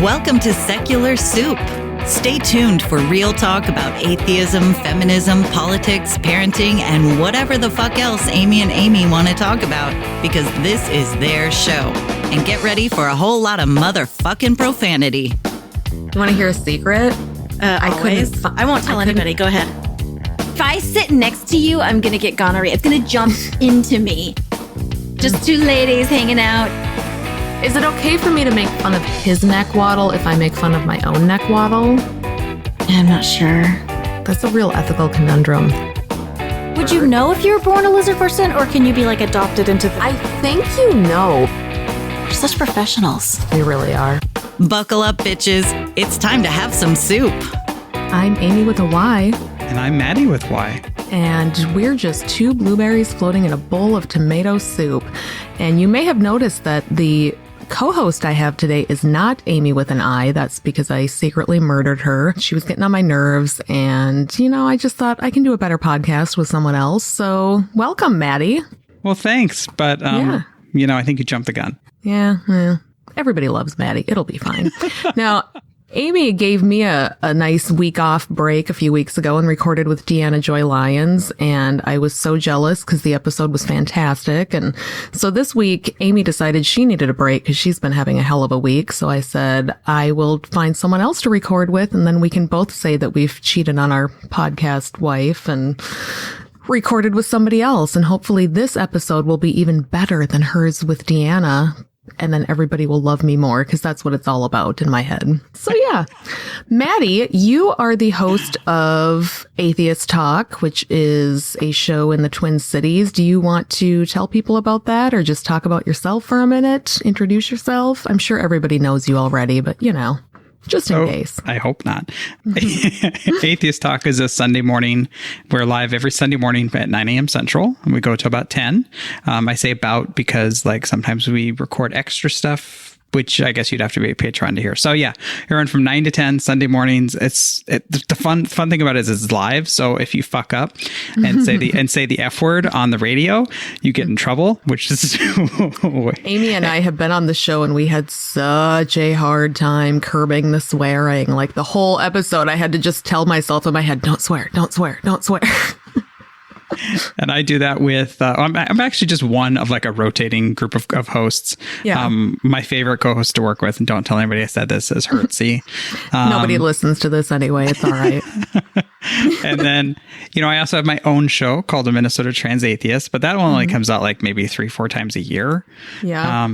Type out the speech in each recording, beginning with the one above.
Welcome to Secular Soup. Stay tuned for real talk about atheism, feminism, politics, parenting, and whatever the fuck else Amy and Amy want to talk about, because this is their show. And get ready for a whole lot of motherfucking profanity. You want to hear a secret? I won't tell anybody. Go ahead. If I sit next to you, I'm going to get gonorrhea. It's going to jump into me. Just two ladies hanging out. Is it okay for me to make fun of his neck waddle if I make fun of my own neck waddle? I'm not sure. That's a real ethical conundrum. Would you know if you were born a lizard person, or can you be like adopted into the... I think you know. We're such professionals. We really are. Buckle up, bitches. It's time to have some soup. I'm Amy with a Y. And I'm Maddie with Y. And we're just two blueberries floating in a bowl of tomato soup. And you may have noticed that the co-host I have today is not Amy with an I. That's because I secretly murdered her. She was getting on my nerves. And, I just thought I can do a better podcast with someone else. So welcome, Maddie. Well, thanks. But, I think you jumped the gun. Yeah. Everybody loves Maddie. It'll be fine. Now, Amy gave me a nice week off break a few weeks ago and recorded with Deanna Joy Lyons. And I was so jealous because the episode was fantastic. And so this week, Amy decided she needed a break because she's been having a hell of a week. So I said, I will find someone else to record with. And then we can both say that we've cheated on our podcast wife and recorded with somebody else. And hopefully this episode will be even better than hers with Deanna. And then everybody will love me more because that's what it's all about in my head. So yeah, Maddie, you are the host of Atheists Talk, which is a show in the Twin Cities. Do you want to tell people about that or just talk about yourself for a minute? Introduce yourself. I'm sure everybody knows you already, but just in case. I hope not. Atheist Talk is a Sunday morning. We're live every Sunday morning at 9 a.m. Central, and we go to about 10. I say about because sometimes we record extra stuff, which I guess you'd have to be a patron to hear. So yeah, you're on from 9 to 10 Sunday mornings. The fun thing about it is it's live. So if you fuck up and say the F word on the radio, you get in trouble, which is Amy and I have been on the show and we had such a hard time curbing the swearing. Like the whole episode, I had to just tell myself in my head, don't swear, don't swear, don't swear. And I do that with, I'm actually just one of a rotating group of hosts. Yeah. My favorite co-host to work with, and don't tell anybody I said this, is Hertzy. Nobody listens to this anyway. It's all right. And then, I also have my own show called The Minnesota Trans Atheist, but that one only comes out maybe 3-4 times a year. Yeah.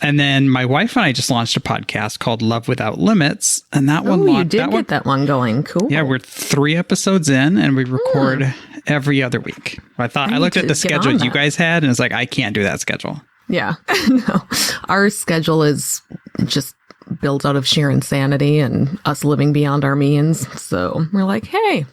And then my wife and I just launched a podcast called Love Without Limits. And that one, you did get that one going. Cool. Yeah, we're 3 episodes in and we record every other week. I looked at the schedule you guys had and it's I can't do that schedule. Yeah. No, our schedule is just built out of sheer insanity and us living beyond our means. So we're like, hey,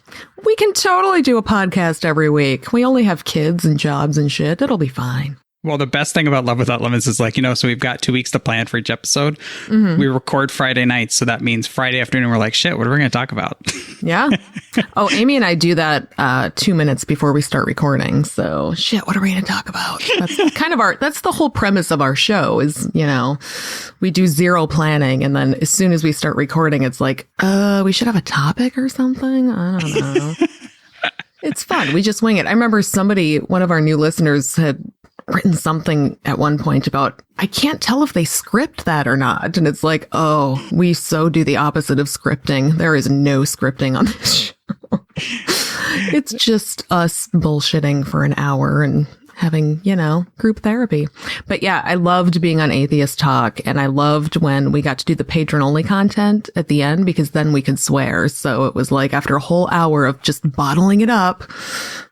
we can totally do a podcast every week. We only have kids and jobs and shit. It'll be fine. Well, the best thing about Love Without Limits is so we've got 2 weeks to plan for each episode. Mm-hmm. We record Friday nights. So that means Friday afternoon, we're like, shit, what are we going to talk about? Yeah. Oh, Amy and I do that 2 minutes before we start recording. So shit, what are we going to talk about? That's that's the whole premise of our show is, we do zero planning. And then as soon as we start recording, it's we should have a topic or something. I don't know. It's fun. We just wing it. I remember one of our new listeners had written something at one point about, I can't tell if they script that or not. And it's we so do the opposite of scripting. There is no scripting on this show. It's just us bullshitting for an hour and having, group therapy. But yeah, I loved being on Atheist Talk. And I loved when we got to do the patron only content at the end, because then we could swear. So it was after a whole hour of just bottling it up,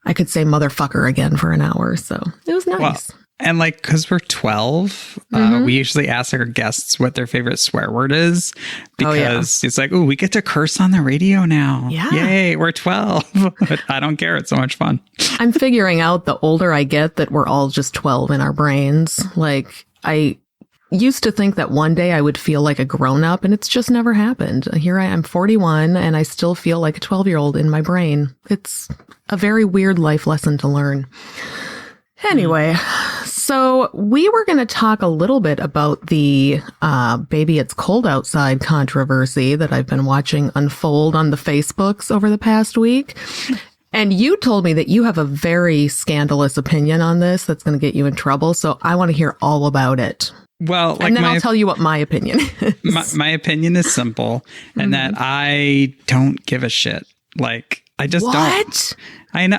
I could say motherfucker again for an hour. So it was nice. Well, and because we're 12, we usually ask our guests what their favorite swear word is, because it's we get to curse on the radio now. Yeah. Yay, we're 12. But I don't care. It's so much fun. I'm figuring out the older I get that we're all just 12 in our brains. I used to think that one day I would feel like a grown up, and it's just never happened. Here I am, 41, and I still feel like a 12-year-old in my brain. It's a very weird life lesson to learn. Anyway, So we were going to talk a little bit about the Baby It's Cold Outside controversy that I've been watching unfold on the Facebooks over the past week. And you told me that you have a very scandalous opinion on this that's going to get you in trouble. So I want to hear all about it. Well, and then I'll tell you what my opinion is. My opinion is simple, and that I don't give a shit. Like, I just don't. I know.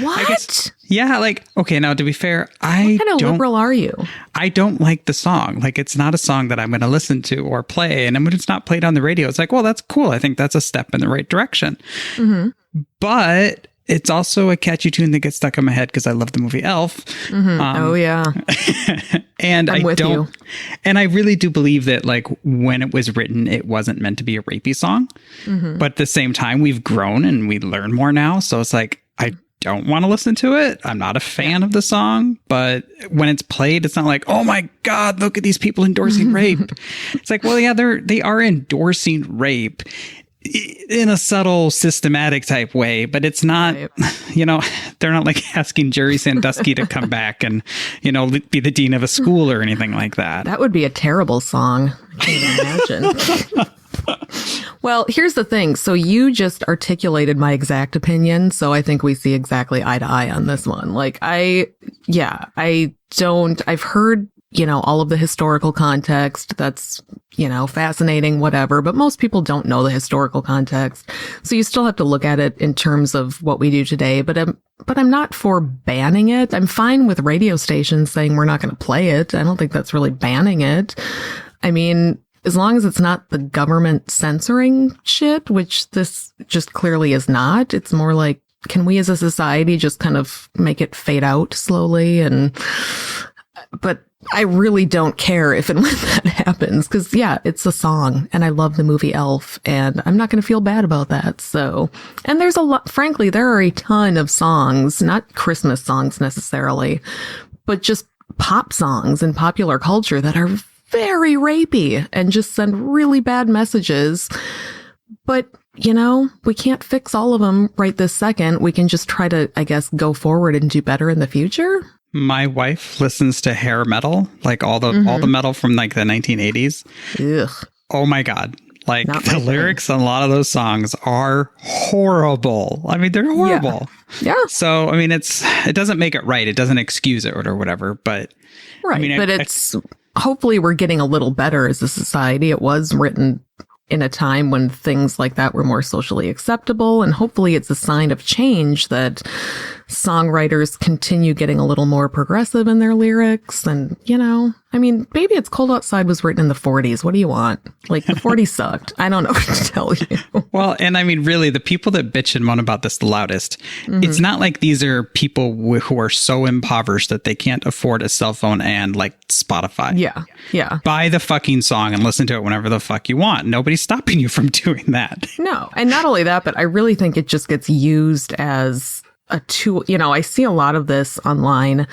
What? I guess, yeah, like, okay, now to be fair, what kind of liberal are you? I don't like the song. Like, it's not a song that I'm going to listen to or play. And when it's not played on the radio, it's like, well, that's cool. I think that's a step in the right direction. But it's also a catchy tune that gets stuck in my head because I love the movie Elf. Oh, yeah. And I'm with you. And I really do believe that, like, when it was written, it wasn't meant to be a rapey song. But at the same time, we've grown and we learn more now. So it's like, I don't want to listen to it. I'm not a fan of the song, but when it's played, it's not like, oh my God, look at these people endorsing rape. It's like, well, yeah, they are endorsing rape in a subtle, systematic type way, but it's not, you know, they're not like asking Jerry Sandusky to come back and, you know, be the dean of a school or anything like that. That would be a terrible song. I can't even imagine. Well, here's the thing. So you just articulated my exact opinion. So I think we see exactly eye to eye on this one. Like, I've heard, you know, all of the historical context. That's, you know, fascinating, whatever. But most people don't know the historical context. So you still have to look at it in terms of what we do today. But I'm not for banning it. I'm fine with radio stations saying we're not going to play it. I don't think that's really banning it. I mean, as long as it's not the government censoring shit, which this just clearly is not. It's more like, can we as a society just kind of make it fade out slowly? But I really don't care if and when that happens, because, yeah, it's a song and I love the movie Elf and I'm not going to feel bad about that. So, and there's a lot, frankly, there are a ton of songs, not Christmas songs necessarily, but just pop songs in popular culture that are very rapey and just send really bad messages. But, you know, we can't fix all of them right this second. We can just try to, I guess, go forward and do better in the future. My wife listens to hair metal, like all the metal from like the 1980s. Ugh. Oh my God. Like the lyrics on a lot of those songs are horrible. I mean, they're horrible. Yeah. So, I mean, it doesn't make it right. It doesn't excuse it or whatever, but. Right. I mean, hopefully we're getting a little better as a society. It was written in a time when things like that were more socially acceptable. And hopefully it's a sign of change that songwriters continue getting a little more progressive in their lyrics. And, you know, I mean, Baby It's Cold Outside was written in the 40s. What do you want? Like, the 40s sucked. I don't know what to tell you. Well, and I mean, really, the people that bitch and moan about this the loudest, it's not like these are people who are so impoverished that they can't afford a cell phone and like Spotify. Yeah. Yeah. Buy the fucking song and listen to it whenever the fuck you want. Nobody's stopping you from doing that. No. And not only that, but I really think it just gets used as a tool. You know, I see a lot of this online.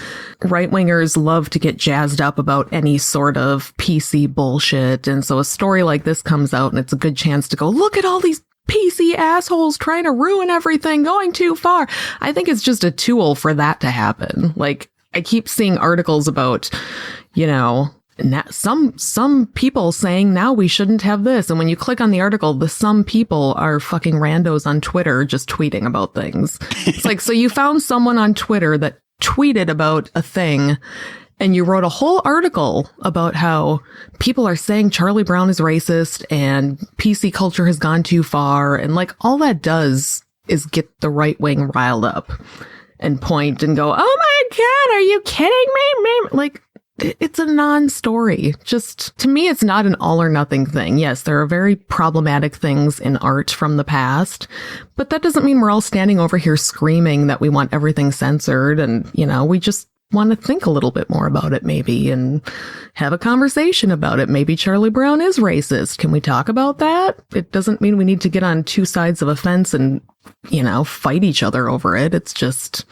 Right-wingers love to get jazzed up about any sort of PC bullshit. And so a story like this comes out and it's a good chance to go, look at all these PC assholes trying to ruin everything, going too far. I think it's just a tool for that to happen. Like, I keep seeing articles about, you know, some people saying now we shouldn't have this. And when you click on the article, the some people are fucking randos on Twitter just tweeting about things. It's like, so you found someone on Twitter that tweeted about a thing and you wrote a whole article about how people are saying Charlie Brown is racist and PC culture has gone too far. And like, all that does is get the right wing riled up and point and go, oh my God, are you kidding me? Like, it's a non-story. Just, to me, it's not an all or nothing thing. Yes, there are very problematic things in art from the past, but that doesn't mean we're all standing over here screaming that we want everything censored. And, you know, we just want to think a little bit more about it maybe and have a conversation about it. Maybe Charlie Brown is racist. Can we talk about that? It doesn't mean we need to get on two sides of a fence and, you know, fight each other over it. It's just,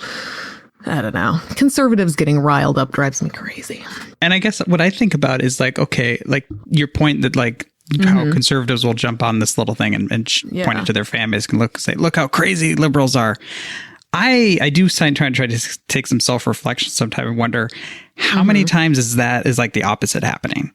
I don't know. Conservatives getting riled up drives me crazy. And I guess what I think about is like, okay, like your point that like how conservatives will jump on this little thing and point it to their fan base and say, look how crazy liberals are. I do try to take some self-reflection sometime and wonder, How many times is like the opposite happening?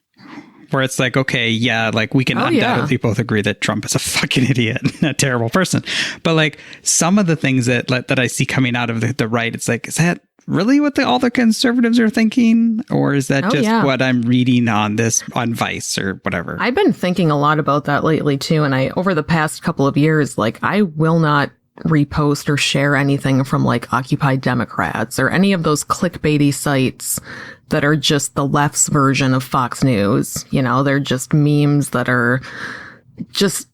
Where it's like, okay, yeah, like we can undoubtedly both agree that Trump is a fucking idiot, a terrible person. But like some of the things that I see coming out of the right, it's like, is that really what all the conservatives are thinking? Or is that what I'm reading on Vice or whatever? I've been thinking a lot about that lately too. And over the past couple of years, like I will not repost or share anything from like Occupy Democrats or any of those clickbaity sites that are just the left's version of Fox News. You know, they're just memes that are just,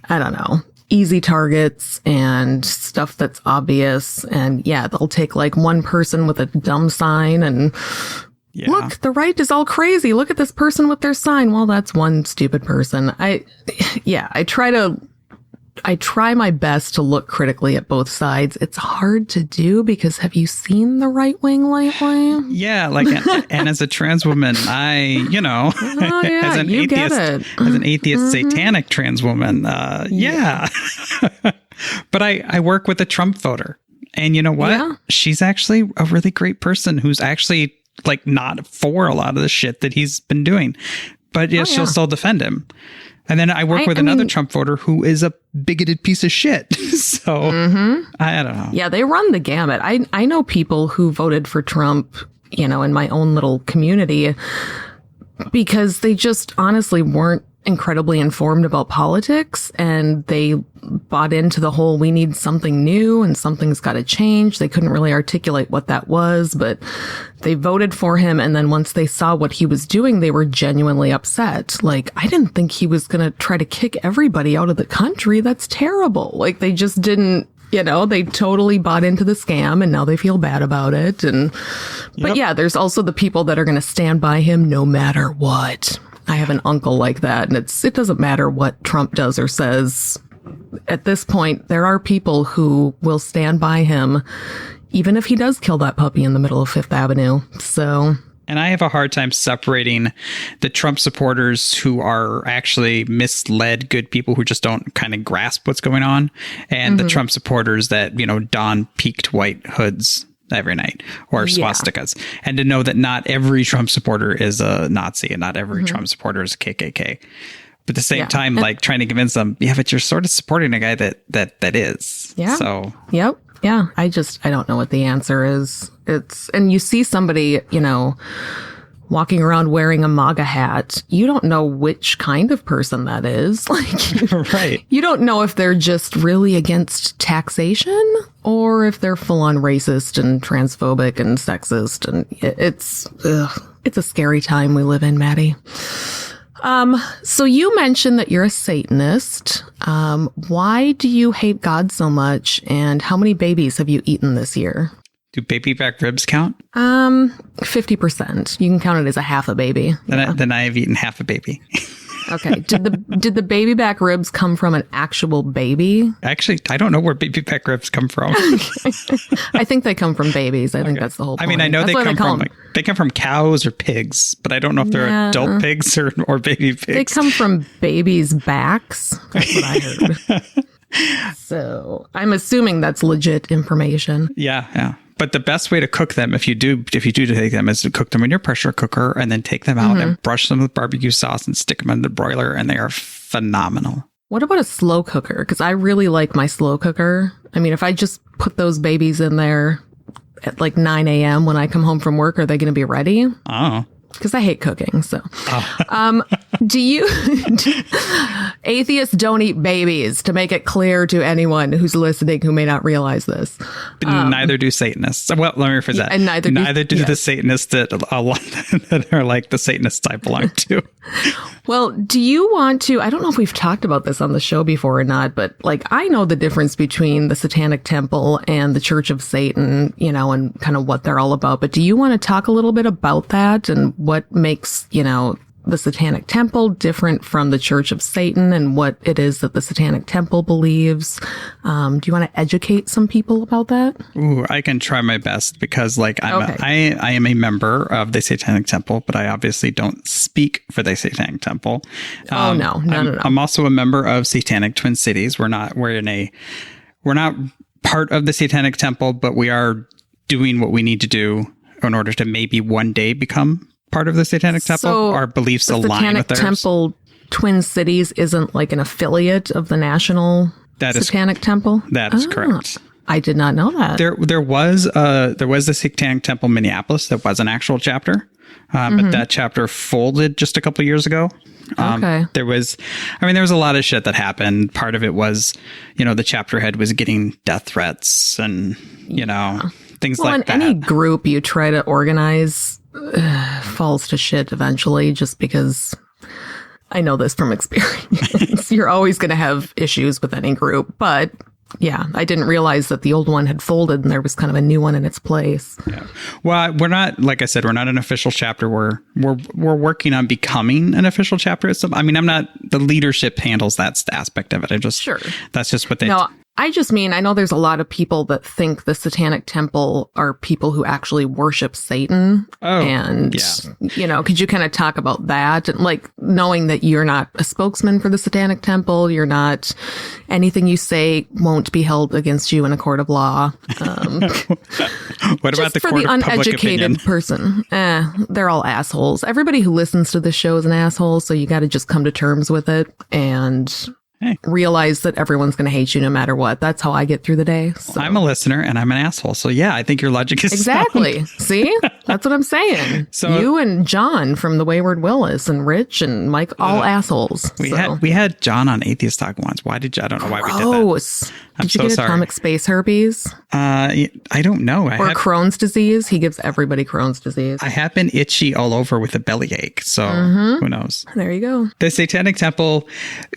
I don't know, easy targets and stuff that's obvious. And yeah, they'll take like one person with a dumb sign and look, the right is all crazy. Look at this person with their sign. Well, that's one stupid person. I try my best to look critically at both sides. It's hard to do because have you seen the right wing lately? Yeah, like, and as a trans woman, as an atheist satanic trans woman, But I work with a Trump voter, and you know what? Yeah. She's actually a really great person who's actually like not for a lot of the shit that he's been doing, but she'll still defend him. And then I work with another Trump voter who is a bigoted piece of shit. So I don't know. Yeah, they run the gamut. I know people who voted for Trump, you know, in my own little community because they just honestly weren't incredibly informed about politics, and they bought into the whole we need something new and something's got to change. They couldn't really articulate what that was, but they voted for him. And then once they saw what he was doing, they were genuinely upset. Like, I didn't think he was going to try to kick everybody out of the country. That's terrible. Like, they just didn't, you know, they totally bought into the scam and now they feel bad about it. And, but yeah, there's also the people that are going to stand by him no matter what. I have an uncle like that, and it doesn't matter what Trump does or says. At this point, there are people who will stand by him, even if he does kill that puppy in the middle of Fifth Avenue. So, and I have a hard time separating the Trump supporters who are actually misled good people who just don't kind of grasp what's going on, and the Trump supporters that, you know, don peaked white hoods every night or swastikas, and to know that not every Trump supporter is a Nazi and not every Trump supporter is a KKK. But at the same time, like trying to convince them, but you're sort of supporting a guy that is. Yeah. So. Yep. Yeah. I don't know what the answer is. And you see somebody, you know, walking around wearing a MAGA hat, you don't know which kind of person that is. Like, right. You don't know if they're just really against taxation or if they're full on racist and transphobic and sexist. And it's a scary time we live in, Maddie. So you mentioned that you're a Satanist. Why do you hate God so much? And how many babies have you eaten this year? Do baby back ribs count? 50%. You can count it as a half a baby. Then I have eaten half a baby. Okay. Did the baby back ribs come from an actual baby? Actually, I don't know where baby back ribs come from. I think they come from babies. I think that's the whole point. I mean, I know they come from cows or pigs, but I don't know if they're adult pigs or baby pigs. They come from babies' backs. That's what I heard. So I'm assuming that's legit information. Yeah. But the best way to cook them, if you do take them, is to cook them in your pressure cooker and then take them out and brush them with barbecue sauce and stick them in the broiler, and they are phenomenal. What about a slow cooker? Because I really like my slow cooker. I mean, if I just put those babies in there at like 9 a.m. when I come home from work, are they going to be ready? Oh. Because I hate cooking, so. Atheists don't eat babies, to make it clear to anyone who's listening who may not realize this. Neither do Satanists. Well, let me rephrase that. And neither do the Satanists that are like the Satanists I belong to. Well, do you want to, I don't know if we've talked about this on the show before or not, but like I know the difference between the Satanic Temple and the Church of Satan, you know, and kind of what they're all about. But do you want to talk a little bit about that and what makes, you know, the Satanic Temple different from the Church of Satan and what it is that the Satanic Temple believes? Do you want to educate some people about that? Ooh, I can try my best because I am a member of the Satanic Temple, but I obviously don't speak for the Satanic Temple. No. I'm also a member of Satanic Twin Cities. We're not part of the Satanic Temple, but we are doing what we need to do in order to maybe one day become part of the Satanic Temple. So Our beliefs the align with Satanic theirs. Temple Twin Cities isn't like an affiliate of the National Satanic Temple? That is correct. I did not know that. There was the Satanic Temple Minneapolis that was an actual chapter, but that chapter folded just a couple years ago. Okay. There was a lot of shit that happened. Part of it was, the chapter head was getting death threats and, things like that. Any group you try to organize falls to shit eventually, just because I know this from experience. You're always going to have issues with any group, but yeah, I didn't realize that the old one had folded and there was kind of a new one in its place. Yeah. Well, we're not, like I said, we're not an official chapter. We're working on becoming an official chapter. I'm not, the leadership handles that aspect of it. Sure. That's just what they No, I just mean, I know there's a lot of people that think the Satanic Temple are people who actually worship Satan. Oh, and, yeah. Could you kind of talk about that? And like knowing that you're not a spokesman for the Satanic Temple, you're not, anything you say won't be held against you in a court of law. What about the for court the of public uneducated opinion? person? They're all assholes. Everybody who listens to this show is an asshole, so you got to just come to terms with it and realize that everyone's going to hate you no matter what. That's how I get through the day. So. I'm a listener and I'm an asshole. So yeah, I think your logic is exactly. sound. See, that's what I'm saying. So you and John from the Wayward Willis and Rich and Mike, all assholes. We had John on Atheists Talk once. Why did you? I don't know why we did that. Gross. Did you get atomic space herpes? I don't know. Or Crohn's disease? He gives everybody Crohn's disease. I have been itchy all over with a bellyache. So who knows? There you go. The Satanic Temple,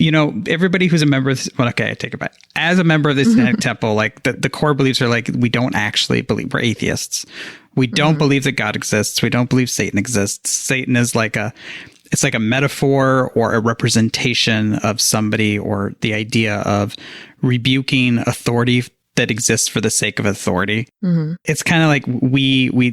everybody who's a member of I take it back. As a member of the Satanic Temple, like the core beliefs are like, we don't actually believe, we're atheists. We don't believe that God exists. We don't believe Satan exists. Satan is it's like a metaphor or a representation of somebody, or the idea of rebuking authority that exists for the sake of authority. It's kind of like we're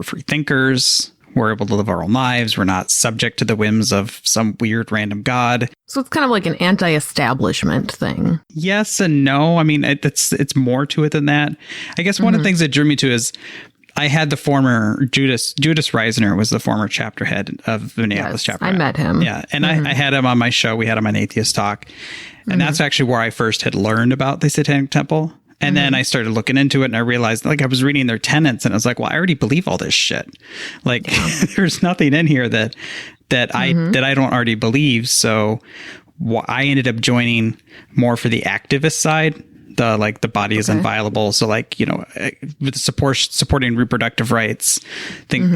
free thinkers. We're able to live our own lives. We're not subject to the whims of some weird random god. So it's kind of like an anti-establishment thing. Yes and no. I mean, it's more to it than that. I guess one of the things that drew me to is I had the former Judas Reisner was the former chapter head of the Minneapolis chapter. I met him. Yeah. And I had him on my show. We had him on Atheists Talk. And that's actually where I first had learned about the Satanic Temple. And then I started looking into it and I realized, I was reading their tenets and I was like, well, I already believe all this shit. Like there's nothing in here that I don't already believe. So I ended up joining more for the activist side. The body is inviolable. So with supporting reproductive rights,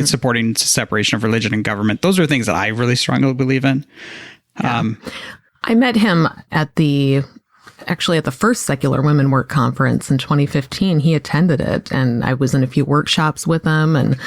supporting separation of religion and government. Those are things that I really strongly believe in. Yeah. I met him at the first Secular Women Work Conference in 2015. He attended it and I was in a few workshops with him and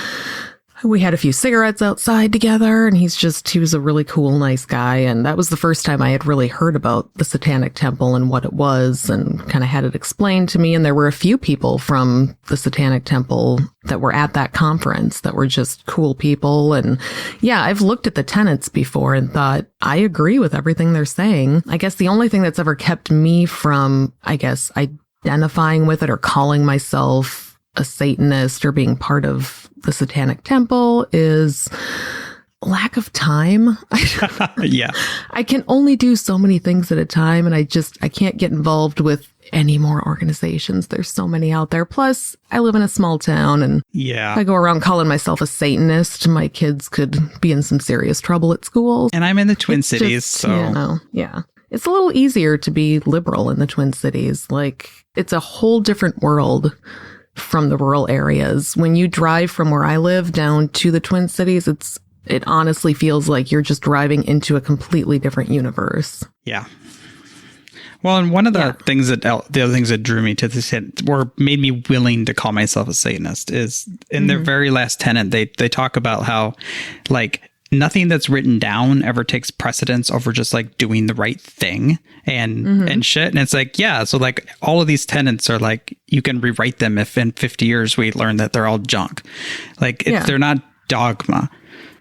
we had a few cigarettes outside together, and he was a really cool, nice guy. And that was the first time I had really heard about the Satanic Temple and what it was, and kind of had it explained to me. And there were a few people from the Satanic Temple that were at that conference that were just cool people. And yeah, I've looked at the tenets before and thought, I agree with everything they're saying. I guess the only thing that's ever kept me from, identifying with it or calling myself a Satanist or being part of the Satanic Temple is lack of time. Yeah. I can only do so many things at a time, and I can't get involved with any more organizations. There's so many out there. Plus, I live in a small town, and if I go around calling myself a Satanist, my kids could be in some serious trouble at school. And I'm in the Twin Cities, so it's a little easier to be liberal in the Twin Cities. Like, it's a whole different world from the rural areas. When you drive from where I live down to the Twin Cities, it honestly feels like you're just driving into a completely different universe. Yeah. Well, and one of the things the other things that drew me to this or made me willing to call myself a Satanist is in their very last tenet, they talk about how nothing that's written down ever takes precedence over just doing the right thing and shit. And it's so all of these tenets are you can rewrite them if in 50 years we learn that they're all junk. They're not dogma.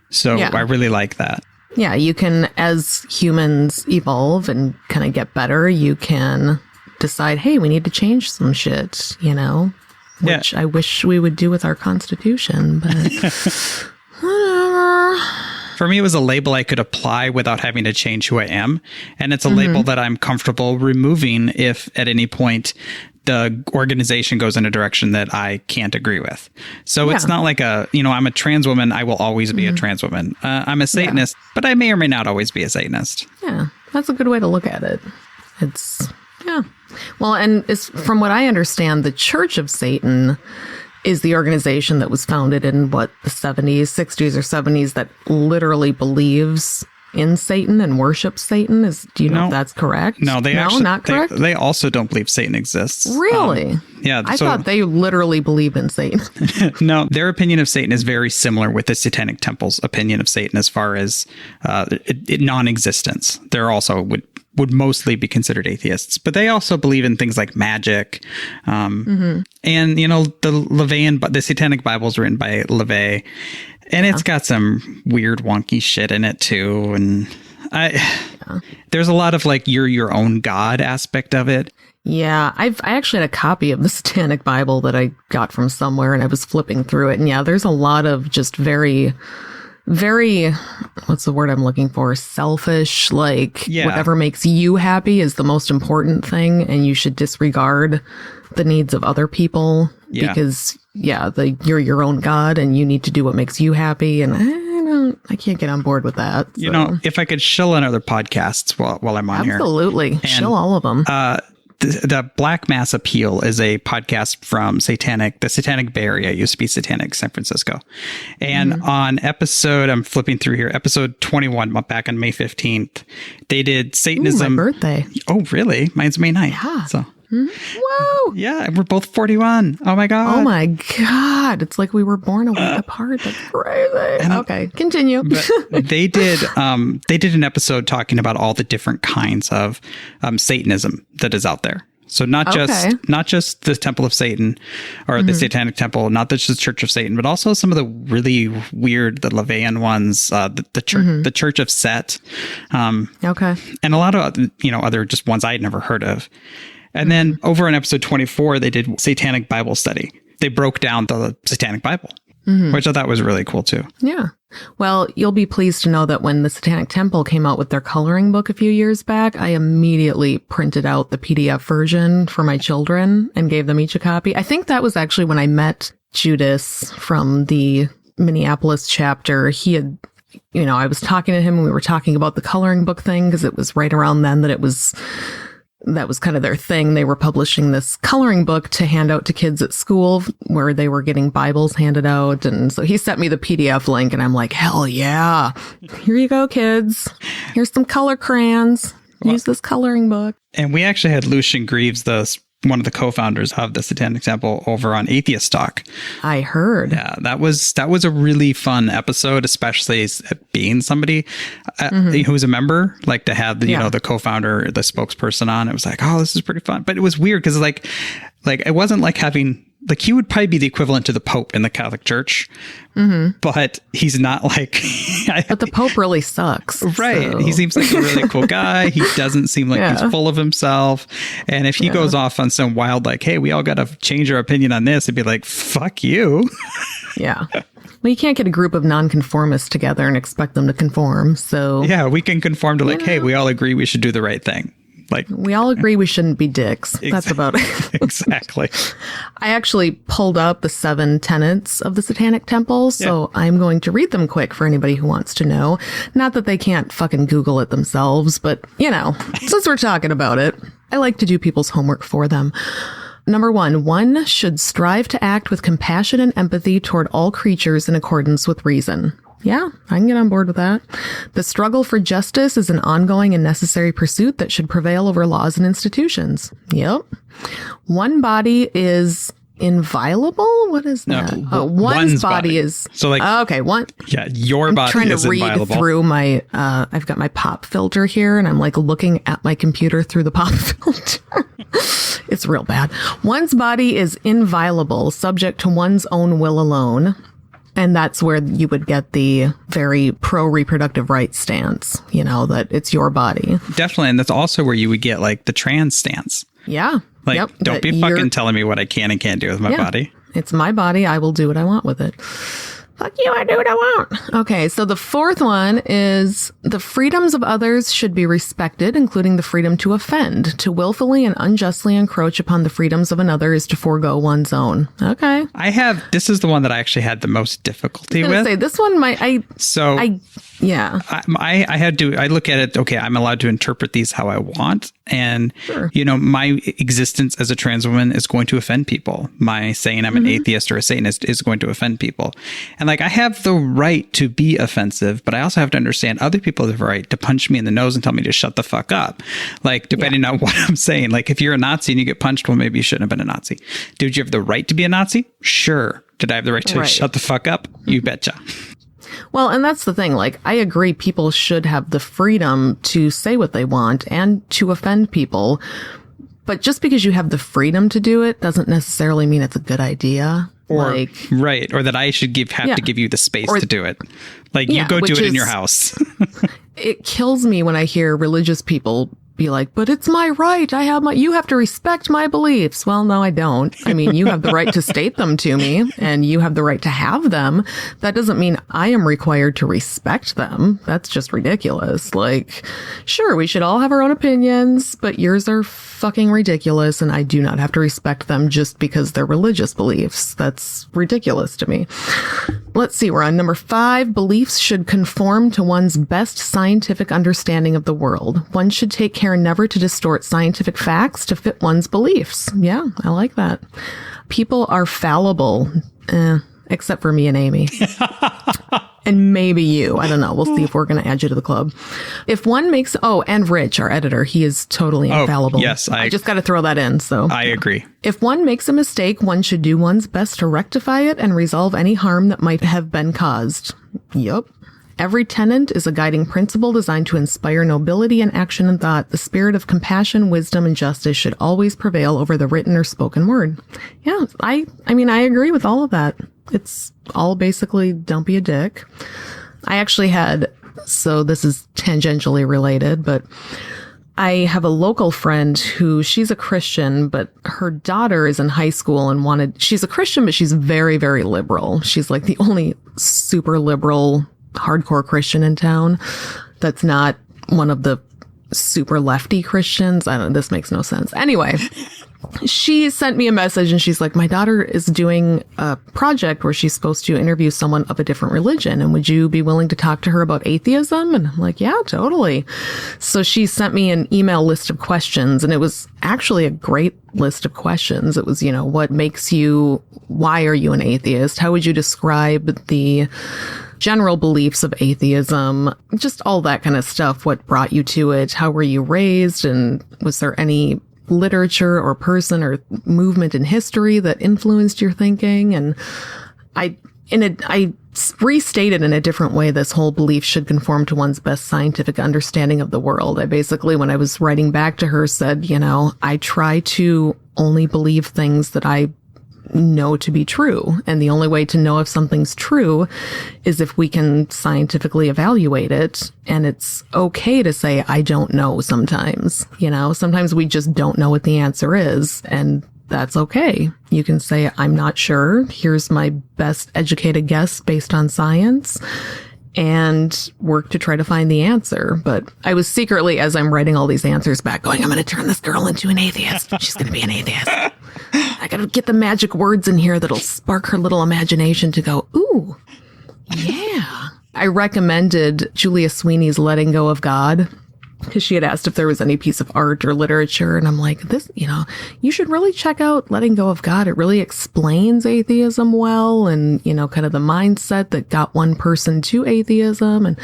So I really like that. Yeah, you can, as humans evolve and kind of get better, you can decide, hey, we need to change some shit, which I wish we would do with our Constitution, but whatever. For me, it was a label I could apply without having to change who I am. And it's a label that I'm comfortable removing if at any point the organization goes in a direction that I can't agree with. So it's not like I'm a trans woman. I will always be a trans woman. I'm a Satanist, but I may or may not always be a Satanist. Yeah, that's a good way to look at it. Well, and from what I understand, the Church of Satan is the organization that was founded in the 70s, 60s or 70s that literally believes in Satan and worships Satan. Do you know if that's correct? No, not correct. They also don't believe Satan exists. Really? Yeah. I thought they literally believed in Satan. No, their opinion of Satan is very similar with the Satanic Temple's opinion of Satan as far as non-existence. They're also would mostly be considered atheists, but they also believe in things like magic. And, the Satanic Bible is written by LaVey, and it's got some weird, wonky shit in it too. And there's a lot of like, you're your own God aspect of it. Yeah, I actually had a copy of the Satanic Bible that I got from somewhere, and I was flipping through it. And yeah, there's a lot of just very, very, what's the word I'm looking for? Selfish, whatever makes you happy is the most important thing, and you should disregard the needs of other people because you're your own God and you need to do what makes you happy. And I can't get on board with that. So. If I could shill on other podcasts while I'm on here. Absolutely. Shill all of them. The Black Mass Appeal is a podcast from the Satanic Bay Area. It used to be Satanic San Francisco. And on I'm flipping through here, episode 21, back on May 15th, they did Satanism. Ooh, my birthday. Oh, really? Mine's May 9th. Yeah. So. Whoa. Yeah, we're both 41. Oh my God. Oh my God. It's like we were born a week apart. That's crazy. Okay, continue. They did an episode talking about all the different kinds of Satanism that is out there. So not just the Temple of Satan or the Satanic Temple, not just the Church of Satan, but also some of the really weird, the LaVeyan ones, the Church of Set. And a lot of other just ones I'd never heard of. And then over on episode 24, they did Satanic Bible study. They broke down the Satanic Bible, which I thought was really cool too. Yeah. Well, you'll be pleased to know that when the Satanic Temple came out with their coloring book a few years back, I immediately printed out the PDF version for my children and gave them each a copy. I think that was actually when I met Judas from the Minneapolis chapter. He had, I was talking to him and we were talking about the coloring book thing because it was right around then that was kind of their thing. They were publishing this coloring book to hand out to kids at school where they were getting Bibles handed out. And so he sent me the PDF link and I'm like, hell yeah. Here you go, kids. Here's some color crayons. Use this coloring book. And we actually had Lucian Greaves, one of the co-founders of the Satanic Temple, over on Atheists Talk. I heard. Yeah, that was a really fun episode, especially being somebody who's a member, like to have the co-founder, the spokesperson on. It was like, oh, this is pretty fun. But it was weird because like it wasn't like having, like, he would probably be the equivalent to the Pope in the Catholic Church, but he's not like. But the Pope really sucks. Right. So. He seems like a really cool guy. He doesn't seem like he's full of himself. And if he goes off on some wild, like, hey, we all got to change our opinion on this, it'd be like, fuck you. Yeah. Well, you can't get a group of nonconformists together and expect them to conform. So. Yeah, we can conform to like, hey, we all agree we should do the right thing. Like, we all agree we shouldn't be dicks. That's about it. Exactly. I actually pulled up the 7 tenets of the Satanic Temple, so I'm going to read them quick for anybody who wants to know. Not that they can't fucking Google it themselves, but, since we're talking about it, I like to do people's homework for them. Number 1, one should strive to act with compassion and empathy toward all creatures in accordance with reason. Yeah, I can get on board with that. The struggle for justice is an ongoing and necessary pursuit that should prevail over laws and institutions. Yep. One body is inviolable? What is that? No, one's body is... So like... okay, one... Yeah, your body is inviolable. I'm trying to read through my... I've got my pop filter here, and I'm like looking at my computer through the pop filter. It's real bad. One's body is inviolable, subject to one's own will alone. And that's where you would get the very pro-reproductive rights stance, that it's your body. Definitely. And that's also where you would get like the trans stance. Yeah. Like, Yep. don't That be fucking telling me what I can and can't do with my body. It's my body. I will do what I want with it. Fuck you, I do what I want. Okay, so the fourth one is the freedoms of others should be respected, including the freedom to offend. To willfully and unjustly encroach upon the freedoms of another is to forego one's own. Okay. This is the one that I actually had the most difficulty with. Say, this one might, yeah. I look at it, okay, I'm allowed to interpret these how I want. And, my existence as a trans woman is going to offend people. My saying I'm an atheist or a Satanist is going to offend people. And I have the right to be offensive, but I also have to understand other people have the right to punch me in the nose and tell me to shut the fuck up. Depending on what I'm saying. If you're a Nazi and you get punched, well, maybe you shouldn't have been a Nazi. Did you have the right to be a Nazi? Sure. Did I have the right to shut the fuck up? You betcha. Well, and that's the thing. I agree people should have the freedom to say what they want and to offend people. But just because you have the freedom to do it doesn't necessarily mean it's a good idea. Or that I should have to give you the space to do it. You go do it in your house. It kills me when I hear religious people be like, but it's my right. You have to respect my beliefs. Well, no, I don't. I mean, you have the right to state them to me and you have the right to have them. That doesn't mean I am required to respect them. That's just ridiculous. Sure, we should all have our own opinions, but yours are fucking ridiculous and I do not have to respect them just because they're religious beliefs. That's ridiculous to me. Let's see, we're on number 5. Beliefs should conform to one's best scientific understanding of the world. One should take care never to distort scientific facts to fit one's beliefs. Yeah, I like that. People are fallible, except for me and Amy. And maybe you. I don't know. We'll see if we're going to add you to the club. If one makes... Oh, and Rich, our editor, he is totally infallible. Yes, I just got to throw that in. So I agree. If one makes a mistake, one should do one's best to rectify it and resolve any harm that might have been caused. Yup. Every tenet is a guiding principle designed to inspire nobility in action and thought. The spirit of compassion, wisdom, and justice should always prevail over the written or spoken word. Yeah, I mean, I agree with all of that. It's all basically don't be a dick. I actually had, so this is tangentially related, but I have a local friend who she's a Christian, but her daughter is in high school and she's a Christian, but she's very, very liberal. She's the only super liberal hardcore Christian in town that's not one of the super lefty Christians. This makes no sense. Anyway, she sent me a message and she's like, my daughter is doing a project where she's supposed to interview someone of a different religion. And would you be willing to talk to her about atheism? And I'm like, yeah, totally. So she sent me an email list of questions and it was actually a great list of questions. It was, what makes you, why are you an atheist? How would you describe the general beliefs of atheism, just all that kind of stuff. What brought you to it? How were you raised? And was there any literature or person or movement in history that influenced your thinking? And I restated in a different way this whole belief should conform to one's best scientific understanding of the world. I basically, when I was writing back to her, said, I try to only believe things that I know to be true. And the only way to know if something's true is if we can scientifically evaluate it. And it's okay to say, I don't know sometimes. Sometimes we just don't know what the answer is. And that's okay. You can say, I'm not sure. Here's my best educated guess based on science. And work to try to find the answer. But I was secretly, as I'm writing all these answers back, going, I'm going to turn this girl into an atheist. She's going to be an atheist. I got to get the magic words in here that'll spark her little imagination to go, ooh, yeah. I recommended Julia Sweeney's Letting Go of God because she had asked if there was any piece of art or literature. And I'm like, you should really check out Letting Go of God. It really explains atheism well and, kind of the mindset that got one person to atheism. And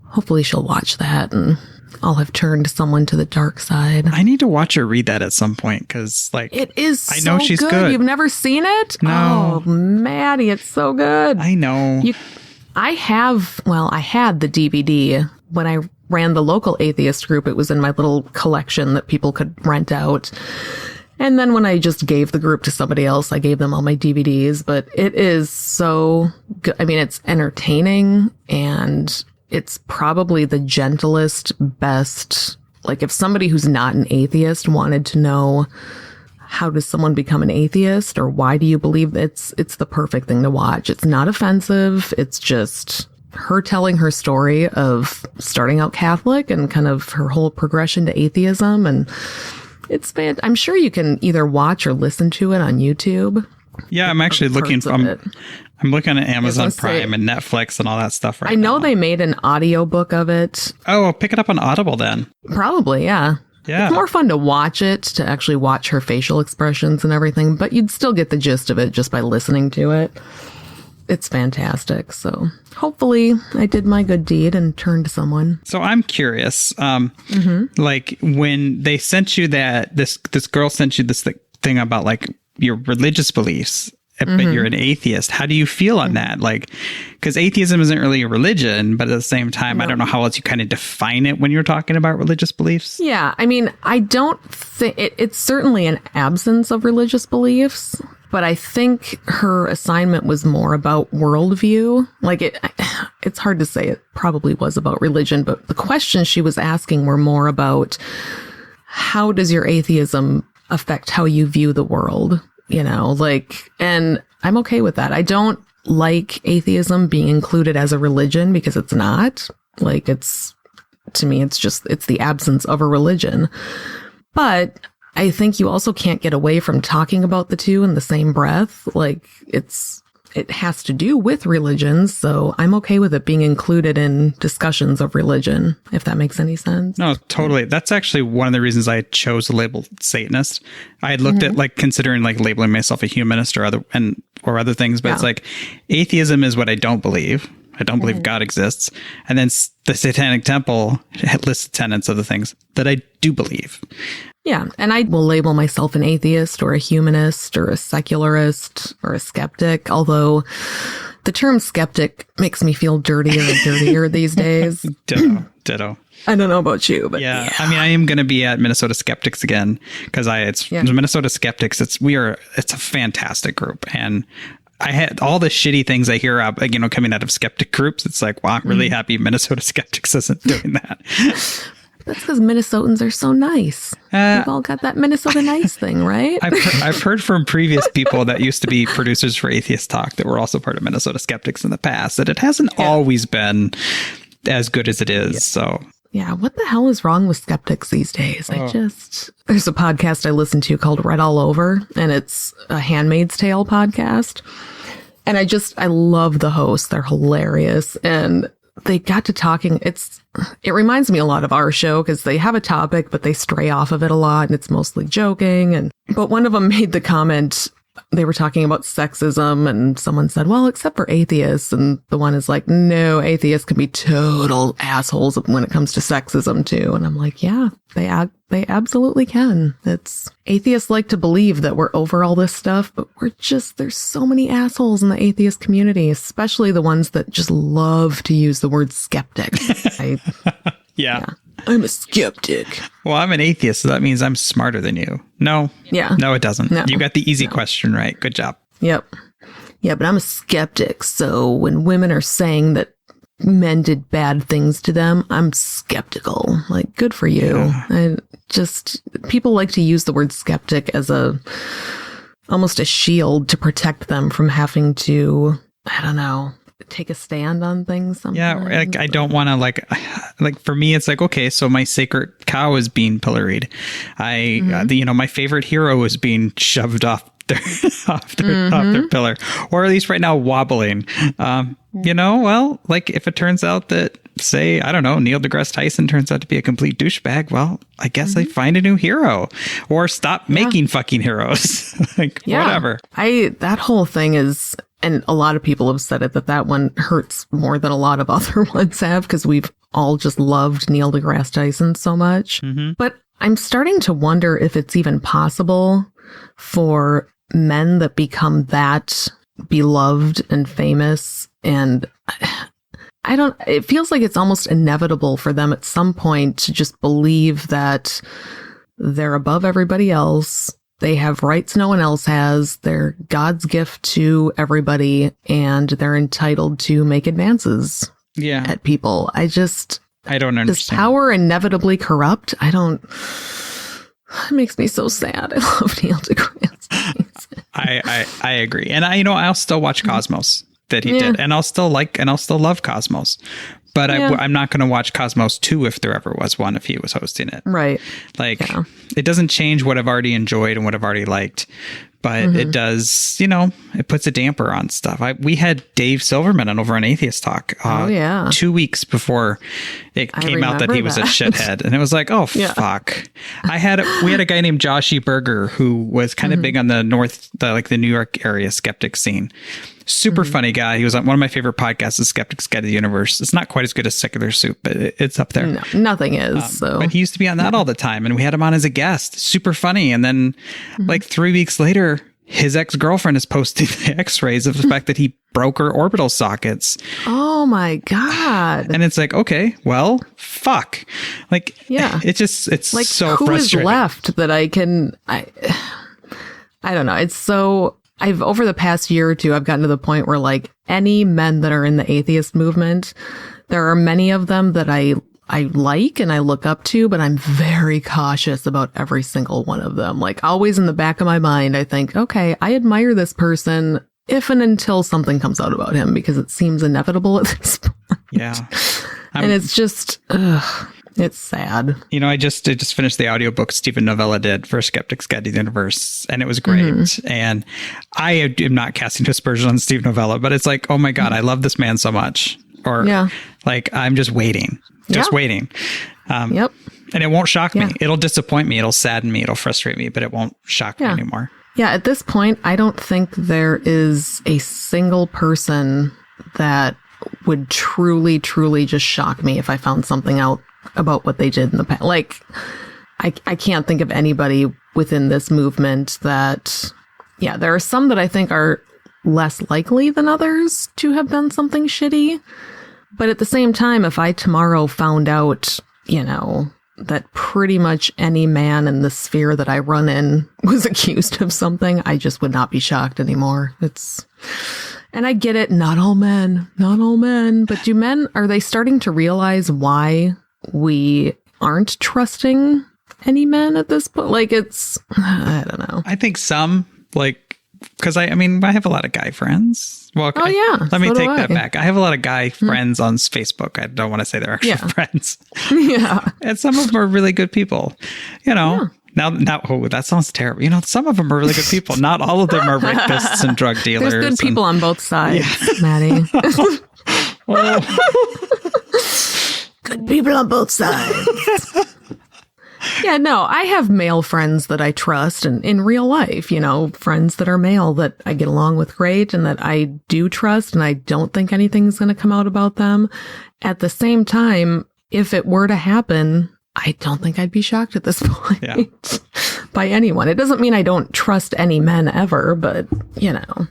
hopefully she'll watch that and I'll have turned someone to the dark side. I need to watch her read that at some point because, it is I know she's good. You've never seen it? No. Oh, Maddie, it's so good. I know. I had the DVD when I ran the local atheist group. It was in my little collection that people could rent out. And then when I just gave the group to somebody else, I gave them all my DVDs. But it is so good. I mean, it's entertaining and it's probably the gentlest, best like if somebody who's not an atheist wanted to know how does someone become an atheist or why do you believe it's the perfect thing to watch. It's not offensive. It's just her telling her story of starting out Catholic and kind of her whole progression to atheism. And I'm sure you can either watch or listen to it on YouTube. Yeah, I'm actually looking I'm looking at Amazon Prime and Netflix and all that stuff right now. I know they made an audiobook of it. Oh, I'll pick it up on Audible then. Probably, yeah. Yeah. It's more fun to watch it, to actually watch her facial expressions and everything, but you'd still get the gist of it just by listening to it. It's fantastic. So hopefully I did my good deed and turned to someone. So I'm curious, like when they sent you that, this girl sent you this thing about like your religious beliefs, but you're an atheist. How do you feel on that? Like, because atheism isn't really a religion, but at the same time, I don't know how else you kind of define it when you're talking about religious beliefs. Yeah. I mean, I don't think it's certainly an absence of religious beliefs, but I think her assignment was more about worldview. Like it's hard to say. It probably was about religion, but the questions she was asking were more about how does your atheism affect how you view the world? You know, like, and I'm okay with that. I don't like atheism being included as a religion because it's not. Like, to me, it's the absence of a religion. But I think you also can't get away from talking about the two in the same breath. Like, it has to do with religion, so I'm okay with it being included in discussions of religion, if that makes any sense. No, totally. That's actually one of the reasons I chose the label Satanist. I had looked at like considering like labeling myself a humanist or other things, but it's like atheism is what I don't believe. I don't believe God exists. And then the Satanic Temple lists tenets of the things that I do believe. Yeah, and I will label myself an atheist or a humanist or a secularist or a skeptic, although the term skeptic makes me feel dirtier and dirtier these days. Ditto. I don't know about you, but yeah. I mean, I am going to be at Minnesota Skeptics again because it's Minnesota Skeptics. It's a fantastic group, and I had all the shitty things I hear out, coming out of skeptic groups. It's like, wow, I'm really happy Minnesota Skeptics isn't doing that. That's because Minnesotans are so nice. We've all got that Minnesota nice thing, right? I've heard from previous people that used to be producers for Atheists Talk that were also part of Minnesota Skeptics in the past that it hasn't always been as good as it is. So yeah, what the hell is wrong with skeptics these days? There's a podcast I listen to called Read All Over, and it's a Handmaid's Tale podcast. And I love the hosts. They're hilarious. And they got to talking. It reminds me a lot of our show because they have a topic, but they stray off of it a lot and it's mostly joking. But one of them made the comment, they were talking about sexism and someone said, well, except for atheists. And the one is like, no, atheists can be total assholes when it comes to sexism too. And I'm like, yeah, they absolutely can. Atheists like to believe that we're over all this stuff, but there's so many assholes in the atheist community, especially the ones that just love to use the word skeptic. Yeah. I'm a skeptic. Well, I'm an atheist, so that means I'm smarter than you. No. Yeah. No, it doesn't. No. You got the easy question right. Good job. Yep. Yeah, but I'm a skeptic. So when women are saying that men did bad things to them, I'm skeptical. Like, good for you. Yeah. People like to use the word skeptic as almost a shield to protect them from having to, I don't know, take a stand on things sometimes. Yeah, like I don't want to like for me it's like, okay, so my sacred cow is being pilloried. My favorite hero is being shoved off their pillar, or at least right now wobbling. Well, like if it turns out that, say, I don't know, Neil deGrasse Tyson turns out to be a complete douchebag, well, I guess I find a new hero or stop making fucking heroes. Whatever. That whole thing is, and a lot of people have said it, that one hurts more than a lot of other ones have because we've all just loved Neil deGrasse Tyson so much. But I'm starting to wonder if it's even possible for men that become that beloved and famous, and it feels like it's almost inevitable for them at some point to just believe that they're above everybody else. They have rights no one else has. They're God's gift to everybody, and they're entitled to make advances at people. I don't understand. Does power inevitably corrupt? It makes me so sad. I love Neil deGrasse Tyson. I agree. And I'll still watch Cosmos that he did. And I'll still love Cosmos. But I'm not going to watch Cosmos 2 if there ever was one, if he was hosting it. Right. It doesn't change what I've already enjoyed and what I've already liked. But it does, it puts a damper on stuff. We had Dave Silverman over on Atheists Talk 2 weeks before it came out that he was a shithead. And it was like, oh, fuck. We had a guy named Josh E. Berger who was kind of big on the New York area skeptic scene. Super funny guy. He was on one of my favorite podcasts, The Skeptics Guide to the Universe. It's not quite as good as Secular Soup, but it's up there. No, nothing is. But he used to be on that all the time, and we had him on as a guest. Super funny. And then, 3 weeks later, his ex-girlfriend is posting the X-rays of the fact that he broke her orbital sockets. Oh my God! And it's like, okay, well, fuck. It's like, so who frustrating. is left that I don't know. It's so. Over the past year or two, I've gotten to the point where, like, any men that are in the atheist movement, there are many of them that I like and I look up to, but I'm very cautious about every single one of them. Like, always in the back of my mind, I think, okay, I admire this person if and until something comes out about him, because it seems inevitable at this point. Yeah. And it's just, it's sad. I just finished the audiobook Stephen Novella did for Skeptics Guide to the Universe, and it was great. And I am not casting aspersions on Steve Novella, but it's like, oh my God, I love this man so much. Or I'm just waiting. Waiting. And it won't shock me. It'll disappoint me. It'll sadden me. It'll frustrate me, but it won't shock me anymore. Yeah. At this point, I don't think there is a single person that would truly, truly just shock me if I found something out about what they did in the past. Like, I can't think of anybody within this movement that, there are some that I think are less likely than others to have done something shitty. But at the same time, if I tomorrow found out, that pretty much any man in the sphere that I run in was accused of something, I just would not be shocked anymore. And I get it. Not all men, but are they starting to realize why we aren't trusting any men at this point? Like, I don't know. I think some, because I have a lot of guy friends. Well, let me take that back. I have a lot of guy friends on Facebook. I don't want to say they're actually friends. Yeah. And some of them are really good people, Now, that sounds terrible. Some of them are really good people. Not all of them are rapists and drug dealers. There's good people on both sides, Maddie. Good people on both sides. Yeah, no, I have male friends that I trust, and in real life, friends that are male that I get along with great and that I do trust, and I don't think anything's going to come out about them. At the same time, if it were to happen, I don't think I'd be shocked at this point by anyone. It doesn't mean I don't trust any men ever, but,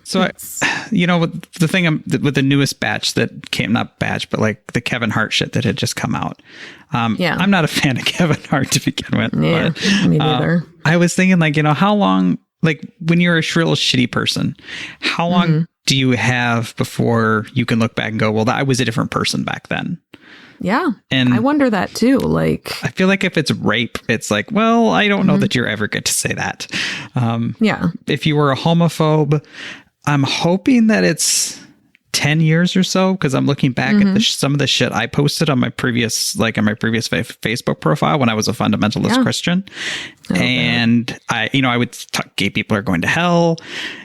So, the thing with the newest batch that came, not batch, but like the Kevin Hart shit that had just come out. I'm not a fan of Kevin Hart to begin with. Yeah, but, me neither. I was thinking, how long, when you're a shrill, shitty person, how long do you have before you can look back and go, well, I was a different person back then? Yeah. And I wonder that too. I feel like if it's rape, it's like, well, I don't know that you're ever good to say that. If you were a homophobe, I'm hoping that it's 10 years or so, because I'm looking back at some of the shit I posted on my previous, Facebook profile when I was a fundamentalist Christian. And I would talk, gay people are going to hell,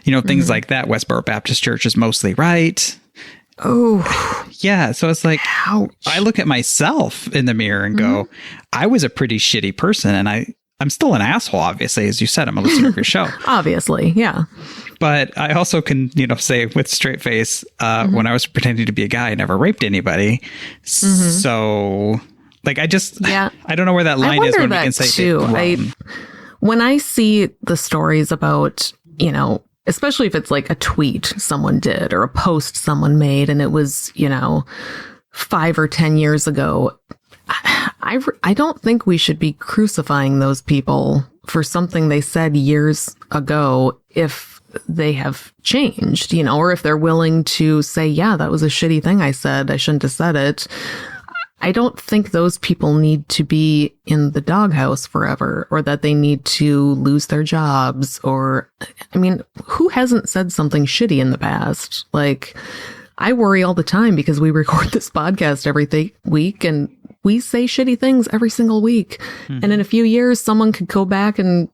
things like that. Westboro Baptist Church is mostly right. Oh, yeah. So it's like, ouch. I look at myself in the mirror and go, I was a pretty shitty person, and I'm still an asshole, obviously. As you said, I'm a listener of your show. Obviously, yeah. But I also can, say with straight face, when I was pretending to be a guy, I never raped anybody. So, I don't know where that line is when we can say too. When I see the stories about, especially if it's like a tweet someone did or a post someone made and it was, 5 or 10 years ago, I don't think we should be crucifying those people for something they said years ago if they have changed, or if they're willing to say, yeah, that was a shitty thing I said. I shouldn't have said it. I don't think those people need to be in the doghouse forever, or that they need to lose their jobs, or, I mean, who hasn't said something shitty in the past? Like, I worry all the time because we record this podcast every week and we say shitty things every single week. Mm-hmm. And in a few years, someone could go back and,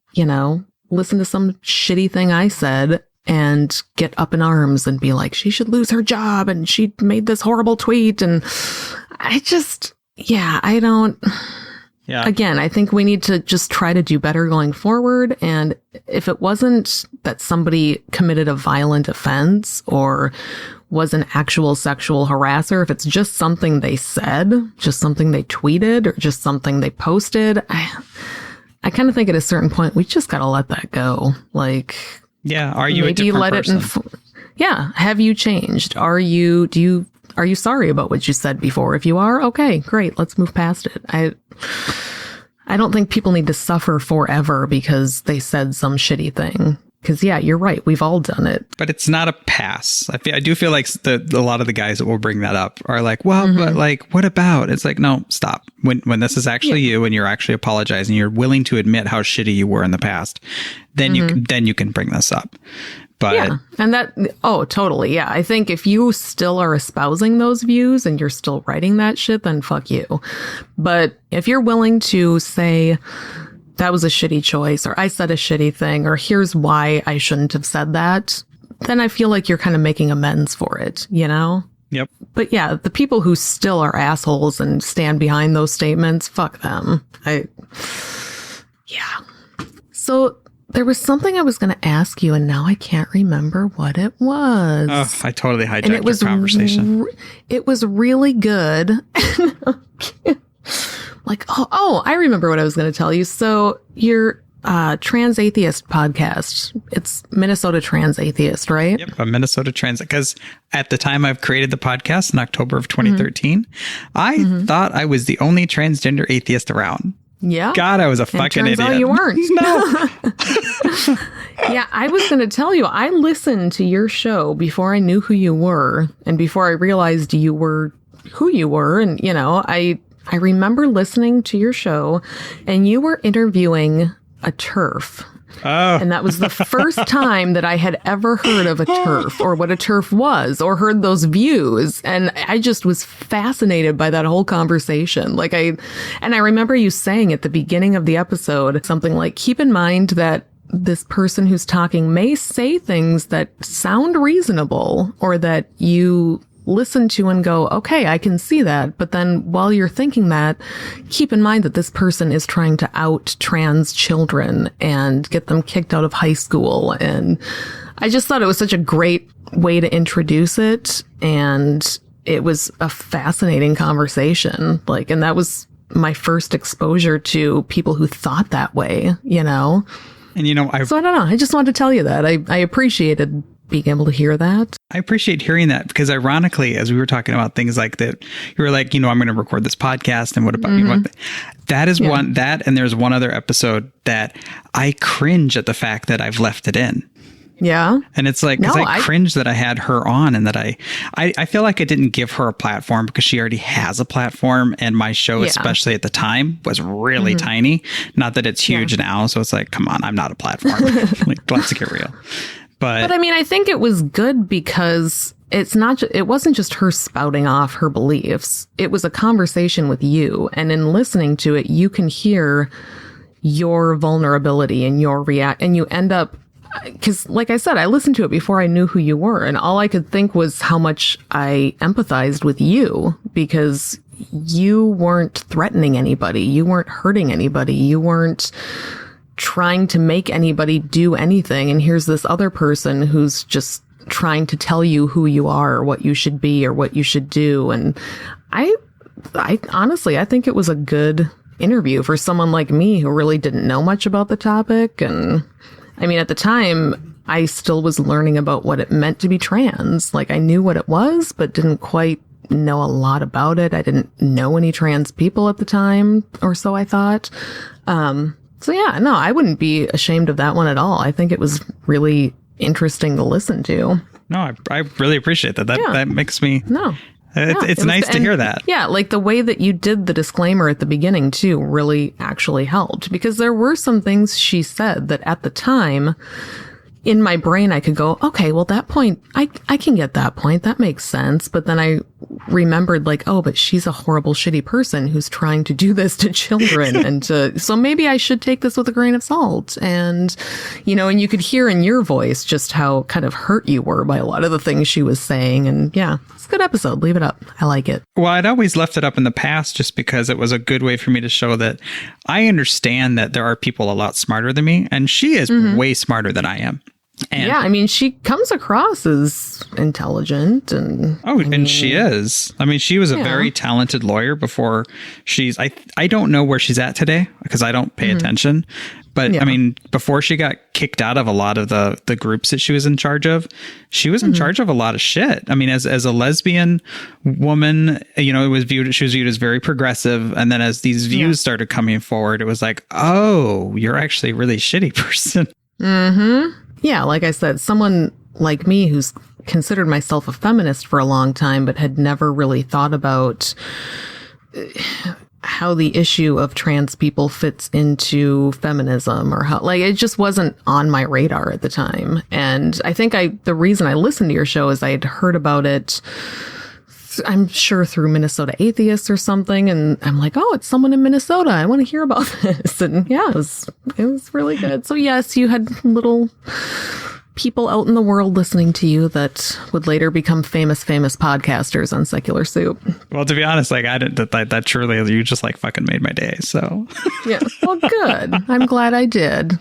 listen to some shitty thing I said and get up in arms and be like, she should lose her job and she made this horrible tweet. And Again, I think we need to just try to do better going forward. And if it wasn't that somebody committed a violent offense or was an actual sexual harasser, if it's just something they said, just something they tweeted, or just something they posted, I kind of think at a certain point, we just got to let that go. Like, yeah, are you maybe a different person? Have you changed? Are you sorry about what you said before? If you are, okay, great. Let's move past it. I don't think people need to suffer forever because they said some shitty thing. Because, yeah, you're right. We've all done it. But it's not a pass. I do feel like a lot of the guys that will bring that up are like, well, but like, what about? It's like, no, stop. When this is actually you and you're actually apologizing, you're willing to admit how shitty you were in the past, then you can bring this up. But yeah, and totally. Yeah. I think if you still are espousing those views and you're still writing that shit, then fuck you. But if you're willing to say, that was a shitty choice, or I said a shitty thing, or here's why I shouldn't have said that, then I feel like you're kind of making amends for it, Yep. But yeah, the people who still are assholes and stand behind those statements, fuck them. So there was something I was going to ask you, and now I can't remember what it was. Oh, I totally hijacked your conversation. It was really good. Like, I remember what I was going to tell you. So your Trans Atheist podcast, it's Minnesota Trans Atheist, right? Yep, a Minnesota Trans, because at the time I've created the podcast in October of 2013, I thought I was the only transgender atheist around. Yeah. God, I was a fucking idiot. Out you weren't. No. Yeah, I was going to tell you, I listened to your show before I knew who you were and before I realized you were who you were. And, I remember listening to your show and you were interviewing a TERF. Oh. And that was the first time that I had ever heard of a TERF or what a TERF was or heard those views. And I just was fascinated by that whole conversation. I remember you saying at the beginning of the episode something like, keep in mind that this person who's talking may say things that sound reasonable or that you listen to and go, okay, I can see that. But then while you're thinking that, keep in mind that this person is trying to out trans children and get them kicked out of high school. And I just thought it was such a great way to introduce it. And it was a fascinating conversation. And that was my first exposure to people who thought that way, And so I don't know. I just wanted to tell you that I appreciated being able to hear that. I appreciate hearing that because ironically, as we were talking about things like that, you were like, I'm going to record this podcast and what about, that is one, that, and there's one other episode that I cringe at the fact that I've left it in. Yeah. And it's like, because I cringe that I had her on and that I feel like I didn't give her a platform because she already has a platform. And my show, especially at the time, was really tiny. Not that it's huge now. So it's like, come on, I'm not a platform. Let's get real. But I mean, I think it was good because it wasn't just her spouting off her beliefs. It was a conversation with you. And in listening to it, you can hear your vulnerability and your and you end up, because like I said, I listened to it before I knew who you were. And all I could think was how much I empathized with you because you weren't threatening anybody. You weren't hurting anybody. You weren't trying to make anybody do anything. And here's this other person who's just trying to tell you who you are or what you should be or what you should do. And I honestly, I think it was a good interview for someone like me who really didn't know much about the topic. And I mean, at the time, I still was learning about what it meant to be trans. I knew what it was, but didn't quite know a lot about it. I didn't know any trans people at the time, or so I thought. So yeah, no, I wouldn't be ashamed of that one at all. I think it was really interesting to listen to. No, I really appreciate that. That makes me... No. It's nice to hear that. Yeah, like the way that you did the disclaimer at the beginning, too, really actually helped. Because there were some things she said that at the time, in my brain, I could go, okay, well, that point, I can get that point. That makes sense. But then I remembered like, oh, but she's a horrible, shitty person who's trying to do this to children. And so maybe I should take this with a grain of salt. And, and you could hear in your voice just how kind of hurt you were by a lot of the things she was saying. And yeah, it's a good episode. Leave it up. I like it. Well, I'd always left it up in the past just because it was a good way for me to show that I understand that there are people a lot smarter than me. And she is way smarter than I am. And yeah, I mean, she comes across as intelligent and... and she is. I mean, she was a very talented lawyer before she's... I don't know where she's at today because I don't pay attention. But I mean, before she got kicked out of a lot of the groups that she was in charge of, she was in charge of a lot of shit. I mean, as a lesbian woman, she was viewed as very progressive. And then as these views started coming forward, it was like, oh, you're actually a really shitty person. Mm-hmm. Yeah, like I said, someone like me who's considered myself a feminist for a long time, but had never really thought about how the issue of trans people fits into feminism or how, like, it just wasn't on my radar at the time. And I think the reason I listened to your show is I had heard about it, I'm sure through Minnesota Atheists or something. And I'm like, oh, it's someone in Minnesota. I want to hear about this. And yeah, it was really good. So yes, you had little people out in the world listening to you that would later become famous podcasters on Secular Soup. Well, to be honest, like I didn't, that truly, you just like fucking made my day. So yeah, well, good. I'm glad I did.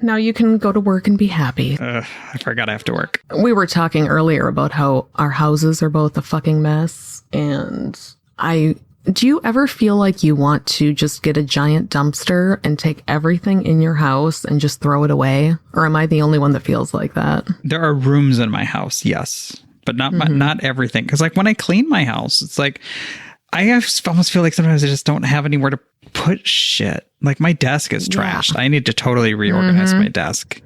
Now you can go to work and be happy. I forgot I have to work. We were talking earlier about how our houses are both a fucking mess. And do you ever feel like you want to just get a giant dumpster and take everything in your house and just throw it away? Or am I the only one that feels like that? There are rooms in my house, yes. But not everything. Because like when I clean my house, it's like, I almost feel like sometimes I just don't have anywhere to put shit. Like my desk is trashed. I need to totally reorganize my desk.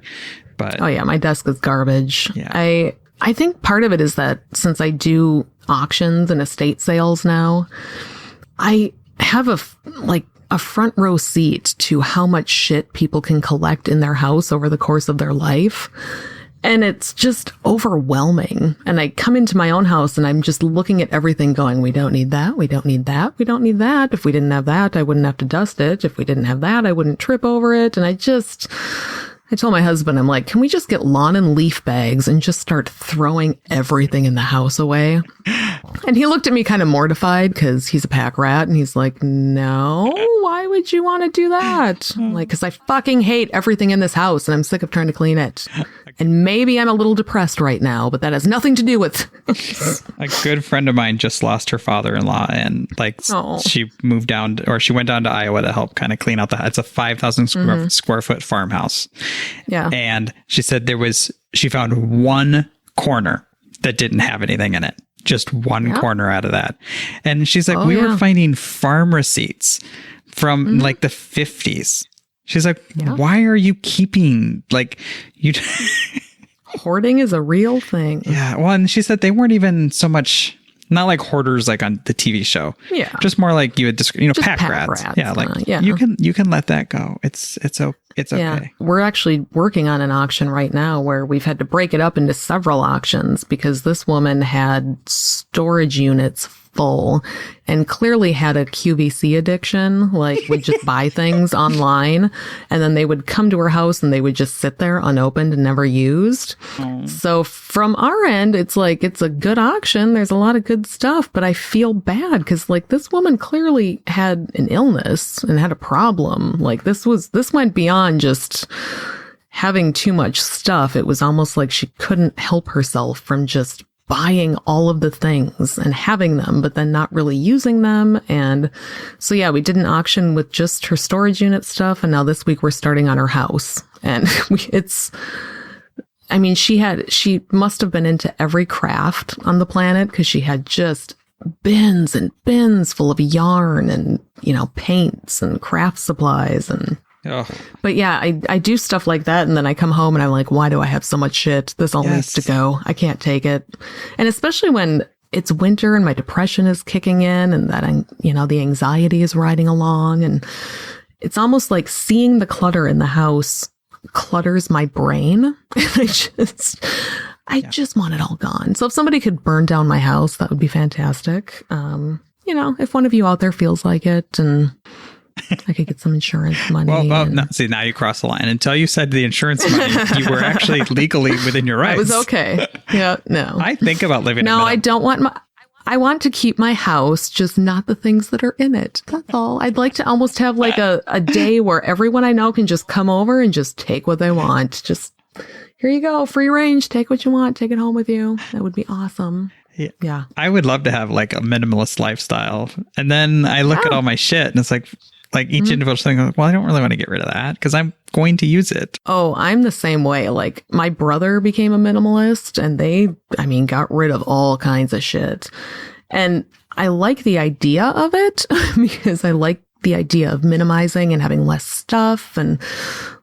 But oh yeah, my desk is garbage. Yeah. I think part of it is that since I do auctions and estate sales now, I have a front row seat to how much shit people can collect in their house over the course of their life. And it's just overwhelming. And I come into my own house and I'm just looking at everything going, we don't need that. We don't need that. We don't need that. If we didn't have that, I wouldn't have to dust it. If we didn't have that, I wouldn't trip over it. And I told my husband, I'm like, can we just get lawn and leaf bags and just start throwing everything in the house away? And he looked at me kind of mortified because he's a pack rat. And he's like, no, why would you want to do that? I'm like, because I fucking hate everything in this house and I'm sick of trying to clean it. And maybe I'm a little depressed right now, but that has nothing to do with... A good friend of mine just lost her father-in-law and she moved down she went down to Iowa to help kind of clean out it's a 5,000 square foot farmhouse. Yeah. And she said she found one corner that didn't have anything in it. Just one corner out of that. And she's like, we were finding farm receipts from like the 50s. She's like, why are you keeping hoarding is a real thing. Yeah. Well, and she said they weren't even so much, not like hoarders like on the TV show. Yeah. Just more like you would describe, pack rats. Yeah. You can let that go. It's okay. Yeah. We're actually working on an auction right now where we've had to break it up into several auctions because this woman had storage units full and clearly had a QVC addiction, like would just buy things online and then they would come to her house and they would just sit there unopened and never used. So from our end, it's like, it's a good auction. There's a lot of good stuff, but I feel bad because like this woman clearly had an illness and had a problem. Like this went beyond just having too much stuff. It was almost like she couldn't help herself from just buying all of the things and having them, but then not really using them. And so, yeah, we did an auction with just her storage unit stuff. And now this week we're starting on her house. And she must have been into every craft on the planet because she had just bins and bins full of yarn and, paints and craft supplies and... Oh. But yeah, I do stuff like that. And then I come home and I'm like, why do I have so much shit? This all needs to go. I can't take it. And especially when it's winter and my depression is kicking in and that the anxiety is riding along. And it's almost like seeing the clutter in the house clutters my brain. And I just want it all gone. So if somebody could burn down my house, that would be fantastic. If one of you out there feels like it, and I could get some insurance money. See, now you cross the line. Until you said the insurance money, you were actually legally within your rights. I was okay. Yeah, no. I think about living. No, I don't want I want to keep my house, just not the things that are in it. That's all. I'd like to almost have like a day where everyone I know can just come over and just take what they want. Just, here you go, free range. Take what you want. Take it home with you. That would be awesome. Yeah. I would love to have like a minimalist lifestyle. And then I look at all my shit and it's like each individual thing, well, I don't really want to get rid of that because I'm going to use it. Oh, I'm the same way. Like my brother became a minimalist and they got rid of all kinds of shit. And I like the idea of it because I like the idea of minimizing and having less stuff and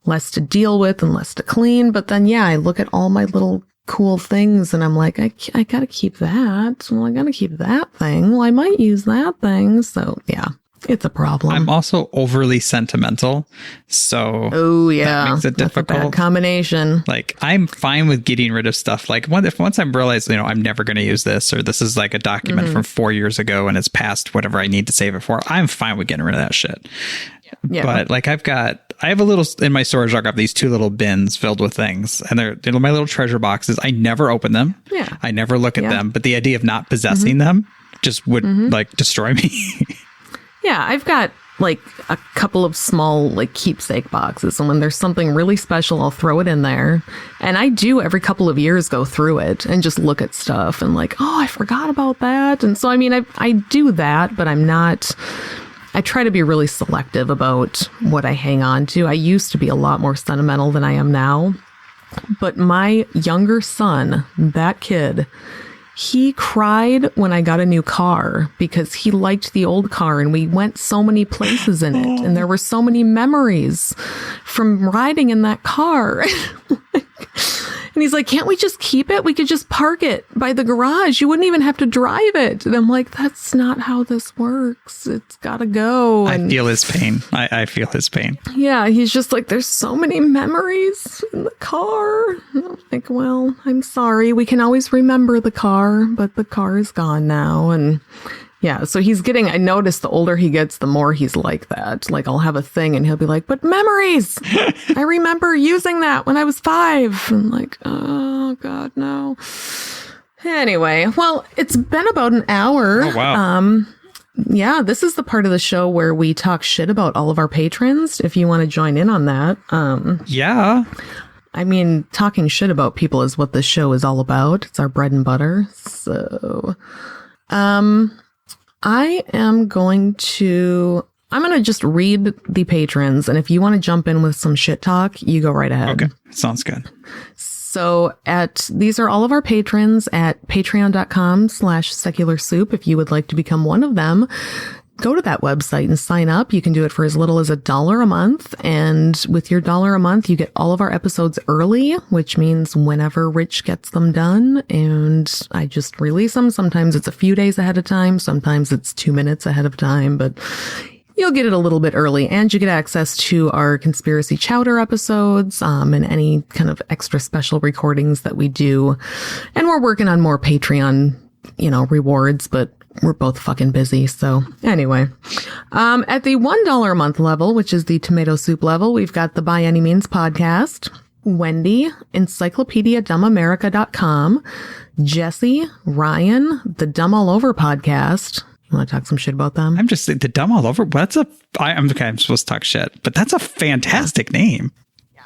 less to deal with and less to clean. But then, I look at all my little cool things and I'm like, I gotta keep that. Well, I gotta keep that thing. Well, I might use that thing. So yeah, it's a problem. I'm also overly sentimental. So that makes it difficult. That's a bad combination. Like I'm fine with getting rid of stuff. Like once I realize, I'm never going to use this, or this is like a document from 4 years ago and it's past whatever I need to save it for, I'm fine with getting rid of that shit. Yeah. But like I have a little in my storage. I have these 2 little bins filled with things, and they're my little treasure boxes. I never open them. Yeah. I never look at them. But the idea of not possessing them just would like destroy me. Yeah, I've got like a couple of small like keepsake boxes, and when there's something really special, I'll throw it in there. And I do every couple of years go through it and just look at stuff and like, oh, I forgot about that. And so I do that, but I try to be really selective about what I hang on to. I used to be a lot more sentimental than I am now. But my younger son, that kid, he cried when I got a new car because he liked the old car and we went so many places in it. And there were so many memories from riding in that car. And he's like, can't we just keep it? We could just park it by the garage. You wouldn't even have to drive it. And I'm like, that's not how this works. It's got to go. And I feel his pain. I feel his pain. Yeah. He's just like, there's so many memories in the car. And I'm like, well, I'm sorry. We can always remember the car, but the car is gone now. And yeah, so I noticed the older he gets, the more he's like that. Like I'll have a thing and he'll be like, but memories, I remember using that when I was 5. And like, oh God, no. Anyway, well, it's been about an hour. Oh, wow. Yeah, this is the part of the show where we talk shit about all of our patrons. If you want to join in on that. Yeah. Talking shit about people is what this show is all about. It's our bread and butter. So, I'm going to just read the patrons, and if you want to jump in with some shit talk, you go right ahead. Okay, sounds good. So these are all of our patrons at patreon.com/secularsoup. If you would like to become one of them, go to that website and sign up. You can do it for as little as $1 a month. And with your $1 a month, you get all of our episodes early, which means whenever Rich gets them done. And I just release them. Sometimes it's a few days ahead of time. Sometimes it's 2 minutes ahead of time, but you'll get it a little bit early. And you get access to our Conspiracy Chowder episodes, and any kind of extra special recordings that we do. And we're working on more Patreon, rewards, but we're both fucking busy. So anyway, at the $1 a month level, which is the tomato soup level, we've got the By Any Means podcast, Wendy, encyclopediadumbamerica.com, Jesse, Ryan, the Dumb All Over podcast. You want to talk some shit about them? I'm just the Dumb All Over. I'm supposed to talk shit, but that's a fantastic name.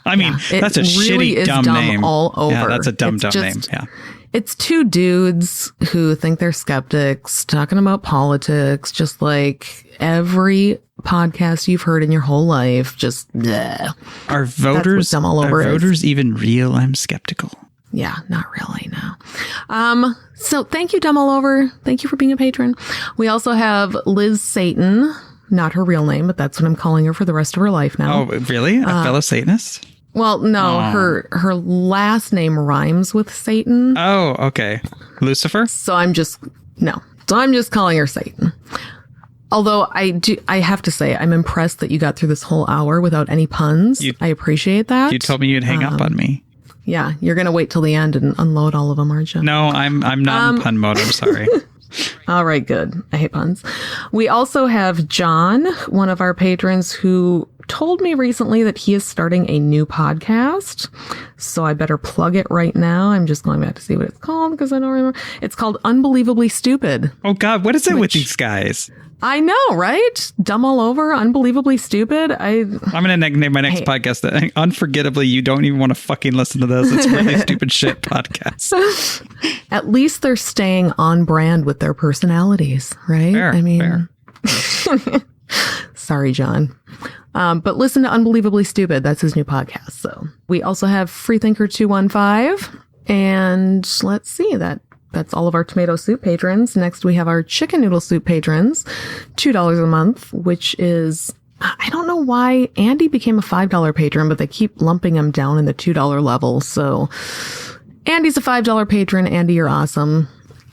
That's a really shitty dumb name. All over. Yeah, that's a dumb name. Yeah. It's 2 dudes who think they're skeptics talking about politics, just like every podcast you've heard in your whole life. Just bleh. Are voters even real? I'm skeptical. Yeah, not really, no. So thank you, Dumb All Over. Thank you for being a patron. We also have Liz Satan, not her real name, but that's what I'm calling her for the rest of her life now. Oh, really? A fellow Satanist? Well, no, her last name rhymes with Satan. Oh, okay. Lucifer? So I'm just No. So I'm just calling her Satan. Although I have to say, I'm impressed that you got through this whole hour without any puns. I appreciate that. You told me you'd hang up on me. Yeah, you're going to wait till the end and unload all of them, aren't you? No, I'm not in pun mode. I'm sorry. All right, good. I hate puns. We also have John, one of our patrons, who told me recently that he is starting a new podcast. So I better plug it right now. I'm just going back to see what it's called because I don't remember. It's called Unbelievably Stupid. Oh, God. What is it with these guys? I know, right? Dumb all over, unbelievably stupid. I'm going to name my next podcast that unforgettably you don't even want to fucking listen to this. It's really stupid shit podcast. At least they're staying on brand with their personalities, right? Fair, I mean, fair. Sorry, John. But listen to Unbelievably Stupid. That's his new podcast. So we also have Freethinker 215. And let's see, that's all of our tomato soup patrons. Next, we have our chicken noodle soup patrons, $2 a month, which is, I don't know why Andy became a $5 patron, but they keep lumping him down in the $2 level. So Andy's a $5 patron. Andy, you're awesome.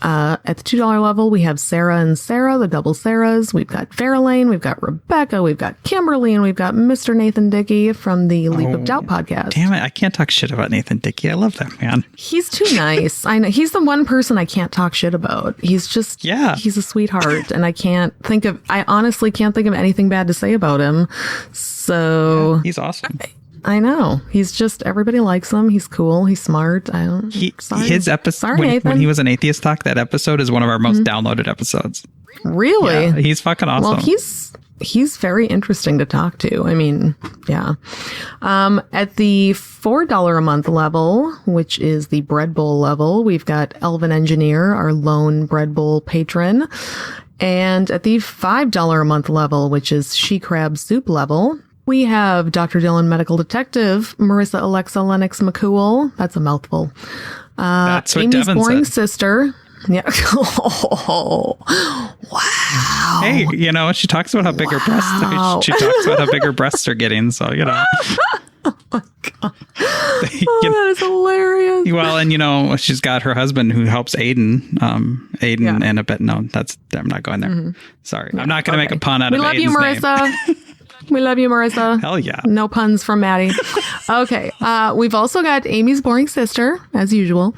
At the $2 level, we have Sarah and Sarah, the double Sarahs. We've got Farrelane, we've got Rebecca, we've got Kimberly, and we've got Mr. Nathan Dickey from the Leap of Doubt podcast. Damn it. I can't talk shit about Nathan Dickey. I love that man. He's too nice. I know. He's the one person I can't talk shit about. He's just, he's a sweetheart. And I honestly can't think of anything bad to say about him. So. Yeah, he's awesome. I know. He's just, everybody likes him. He's cool. He's smart. His episode, when he was an Atheist Talk, that episode is one of our most downloaded episodes. Really? Yeah, he's fucking awesome. Well, he's very interesting to talk to. I mean, yeah. At the $4 a month level, which is the Bread Bowl level, we've got Elvin Engineer, our lone Bread Bowl patron. And at the $5 a month level, which is She Crab Soup level, we have Dr. Dylan Medical Detective, Marissa Alexa Lennox McCool. That's a mouthful. That's what Amy's Devin boring said. sister. Yeah. Oh, wow. Hey, she talks about how big her breasts. She talks about how big her breasts are getting. So Oh my God. That is hilarious. Well, and she's got her husband who helps Aiden. And a bit. No, I'm not going there. Mm-hmm. Sorry, I'm not going to make a pun out of Aiden's name. We love you, Marissa. We love you, Marissa. Hell yeah. No puns from Maddie. Okay. We've also got Amy's boring sister, as usual.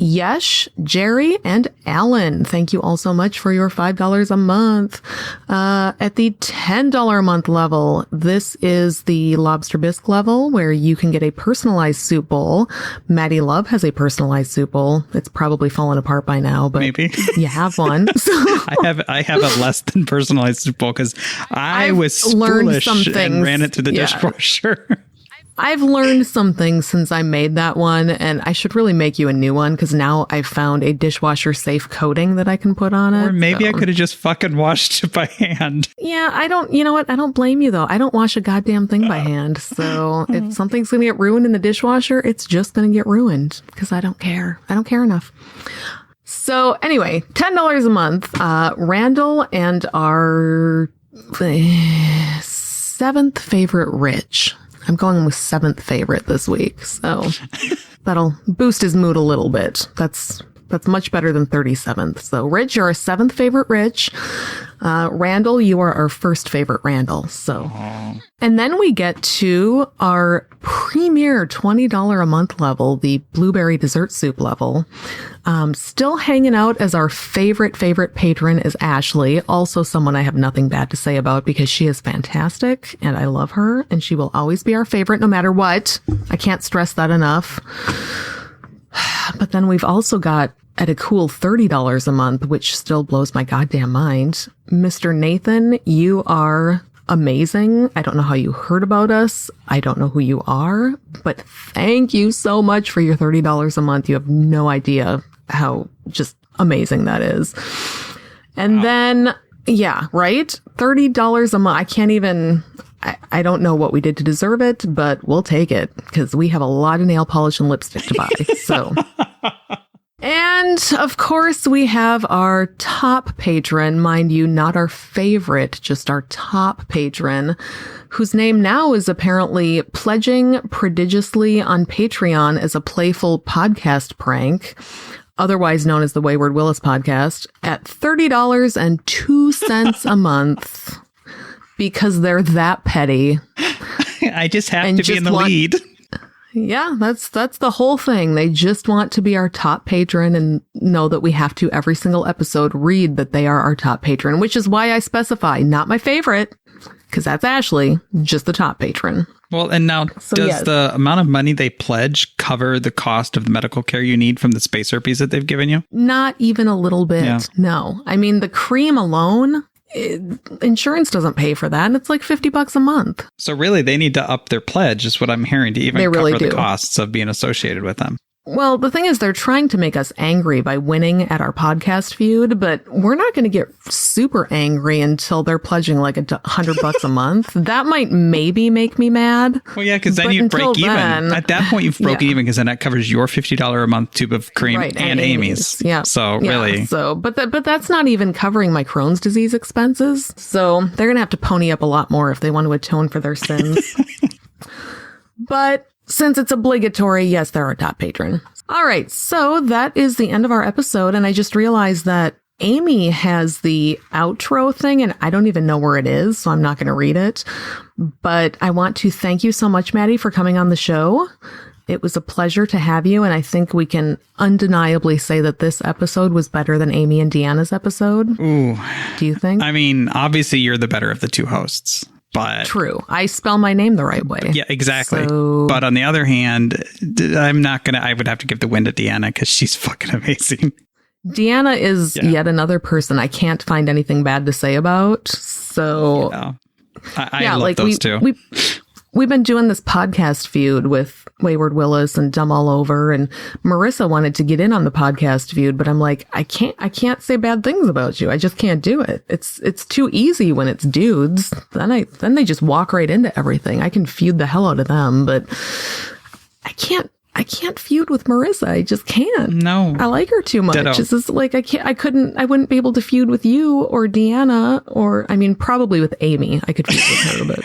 Yesh, Jerry, and Alan. Thank you all so much for your $5 a month. At the $10 a month level, this is the Lobster Bisque level where you can get a personalized soup bowl. Maddy Love has a personalized soup bowl. It's probably fallen apart by now, but maybe you have one. So I have a less than personalized soup bowl because I was foolish and ran it to the dishwasher. I've learned some things since I made that one, and I should really make you a new one because now I've found a dishwasher safe coating that I can put on it. Or maybe I could have just fucking washed it by hand. Yeah, you know what? I don't blame you though. I don't wash a goddamn thing by hand. So if something's going to get ruined in the dishwasher, it's just going to get ruined because I don't care. I don't care enough. So anyway, $10 a month, Randall and our 7th favorite Rich. I'm going with 7th favorite this week, so that'll boost his mood a little bit. That's much better than 37th. So, Rich, you're our 7th favorite Rich. Randall, you are our 1st favorite Randall. So, and then we get to our premier $20 a month level, the blueberry dessert soup level. Still hanging out as our favorite patron is Ashley. Also someone I have nothing bad to say about because she is fantastic and I love her and she will always be our favorite no matter what. I can't stress that enough. But then we've also got at a cool $30 a month, which still blows my goddamn mind. Mr. Nathan, you are amazing. I don't know how you heard about us. I don't know who you are, but thank you so much for your $30 a month. You have no idea how just amazing that is. And then, yeah, right? $30 a month. I can't even, I don't know what we did to deserve it, but we'll take it because we have a lot of nail polish and lipstick to buy. So. And of course, we have our top patron, mind you, not our favorite, just our top patron, whose name now is apparently pledging prodigiously on Patreon as a playful podcast prank. otherwise known as the Wayward Willis podcast, at $30.02 a month because they're that petty. I just have to be in the lead. Yeah, that's the whole thing. They just want to be our top patron and know that we have to every single episode read that they are our top patron, which is why I specify not my favorite, because that's Ashley, just the top patron. Well, and now does the amount of money they pledge cover the cost of the medical care you need from the space herpes that they've given you? Not even a little bit. Yeah. No. I mean, the cream alone, insurance doesn't pay for that. And it's like $50 a month. So really, they need to up their pledge, is what I'm hearing, to even cover the costs of being associated with them. Well, the thing is, they're trying to make us angry by winning at our podcast feud, but we're not going to get super angry until they're pledging like $100 a month. That might maybe make me mad. Well, yeah, because then you break even. At that point, you've broken even, because then that covers your $50 a month tube of cream and Amy's. Yeah. So really. So, but that's not even covering my Crohn's disease expenses. So they're going to have to pony up a lot more if they want to atone for their sins. But since it's obligatory, yes, they're our top patron. All right, so that is the end of our episode, and I just realized that Amy has the outro thing, and I don't even know where it is, so I'm not going to read it. But I want to thank you so much, Maddie, for coming on the show. It was a pleasure to have you, and I think we can undeniably say that this episode was better than Amy and Deanna's episode. Ooh. Do you think? I mean, obviously, you're the better of the two hosts. But true. I spell my name the right way. Yeah, exactly. So, but on the other hand, I would have to give the win to Deanna because she's fucking amazing. Deanna is yet another person I can't find anything bad to say about. So I love those two. We've been doing this podcast feud with Wayward Willis and Dumb All Over, and Marissa wanted to get in on the podcast feud, but I'm like, I can't say bad things about you. I just can't do it. It's too easy when it's dudes. Then they just walk right into everything. I can feud the hell out of them, but I can't feud with Marissa. I just can't. No. I like her too much. Ditto. It's just like I wouldn't be able to feud with you or Deanna, or I mean probably with Amy. I could feud with her, but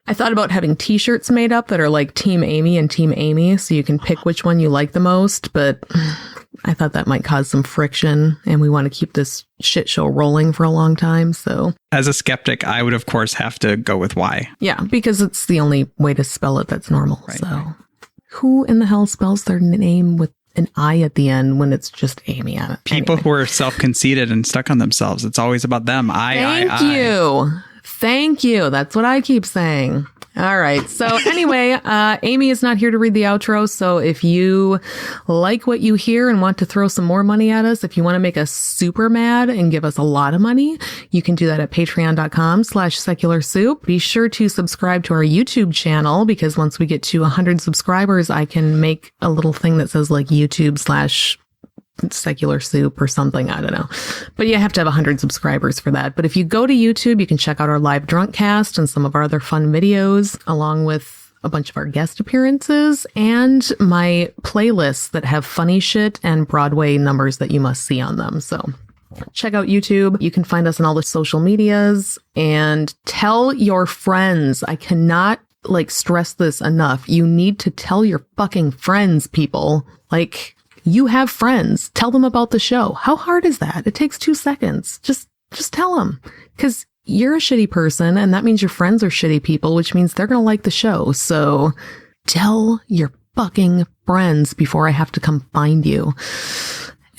I thought about having t-shirts made up that are like Team Amy and Team Amy, so you can pick which one you like the most, but I thought that might cause some friction, and we want to keep this shit show rolling for a long time, so. As a skeptic, I would, of course, have to go with Y. Yeah, because it's the only way to spell it that's normal, right, so. Right. Who in the hell spells their name with an I at the end when it's just Amy on it? People who are self-conceited and stuck on themselves. It's always about them. Thank you. Thank you. That's what I keep saying. All right. So anyway, Amy is not here to read the outro. So if you like what you hear and want to throw some more money at us, if you want to make us super mad and give us a lot of money, you can do that at patreon.com/secularsoup. Be sure to subscribe to our YouTube channel, because once we get to 100 subscribers, I can make a little thing that says like YouTube/Secular Soup or something. I don't know. But you have to have 100 subscribers for that. But if you go to YouTube, you can check out our live drunk cast and some of our other fun videos, along with a bunch of our guest appearances and my playlists that have funny shit and Broadway numbers that you must see on them. So check out YouTube. You can find us on all the social medias, and tell your friends. I cannot stress this enough. You need to tell your fucking friends, people. You have friends. Tell them about the show. How hard is that? It takes 2 seconds. Just tell them, because you're a shitty person, and that means your friends are shitty people, which means they're going to like the show. So tell your fucking friends before I have to come find you.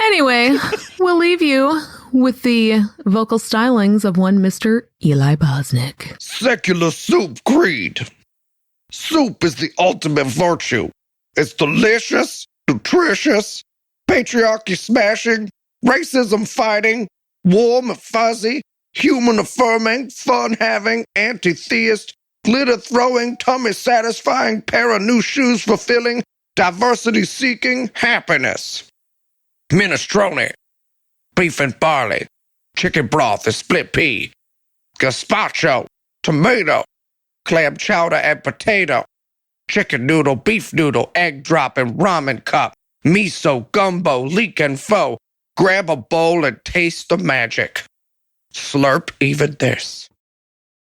Anyway, we'll leave you with the vocal stylings of one Mr. Eli Bosnick. Secular soup creed. Soup is the ultimate virtue. It's delicious, nutritious, patriarchy smashing, racism fighting, warm and fuzzy, human affirming, fun having, anti-theist, glitter throwing, tummy satisfying, pair of new shoes fulfilling, diversity seeking, happiness. Minestrone, beef and barley, chicken broth and split pea, gazpacho, tomato, clam chowder and potato, chicken noodle, beef noodle, egg drop and ramen cup, miso, gumbo, leek and pho. Grab a bowl and taste the magic. Slurp even this.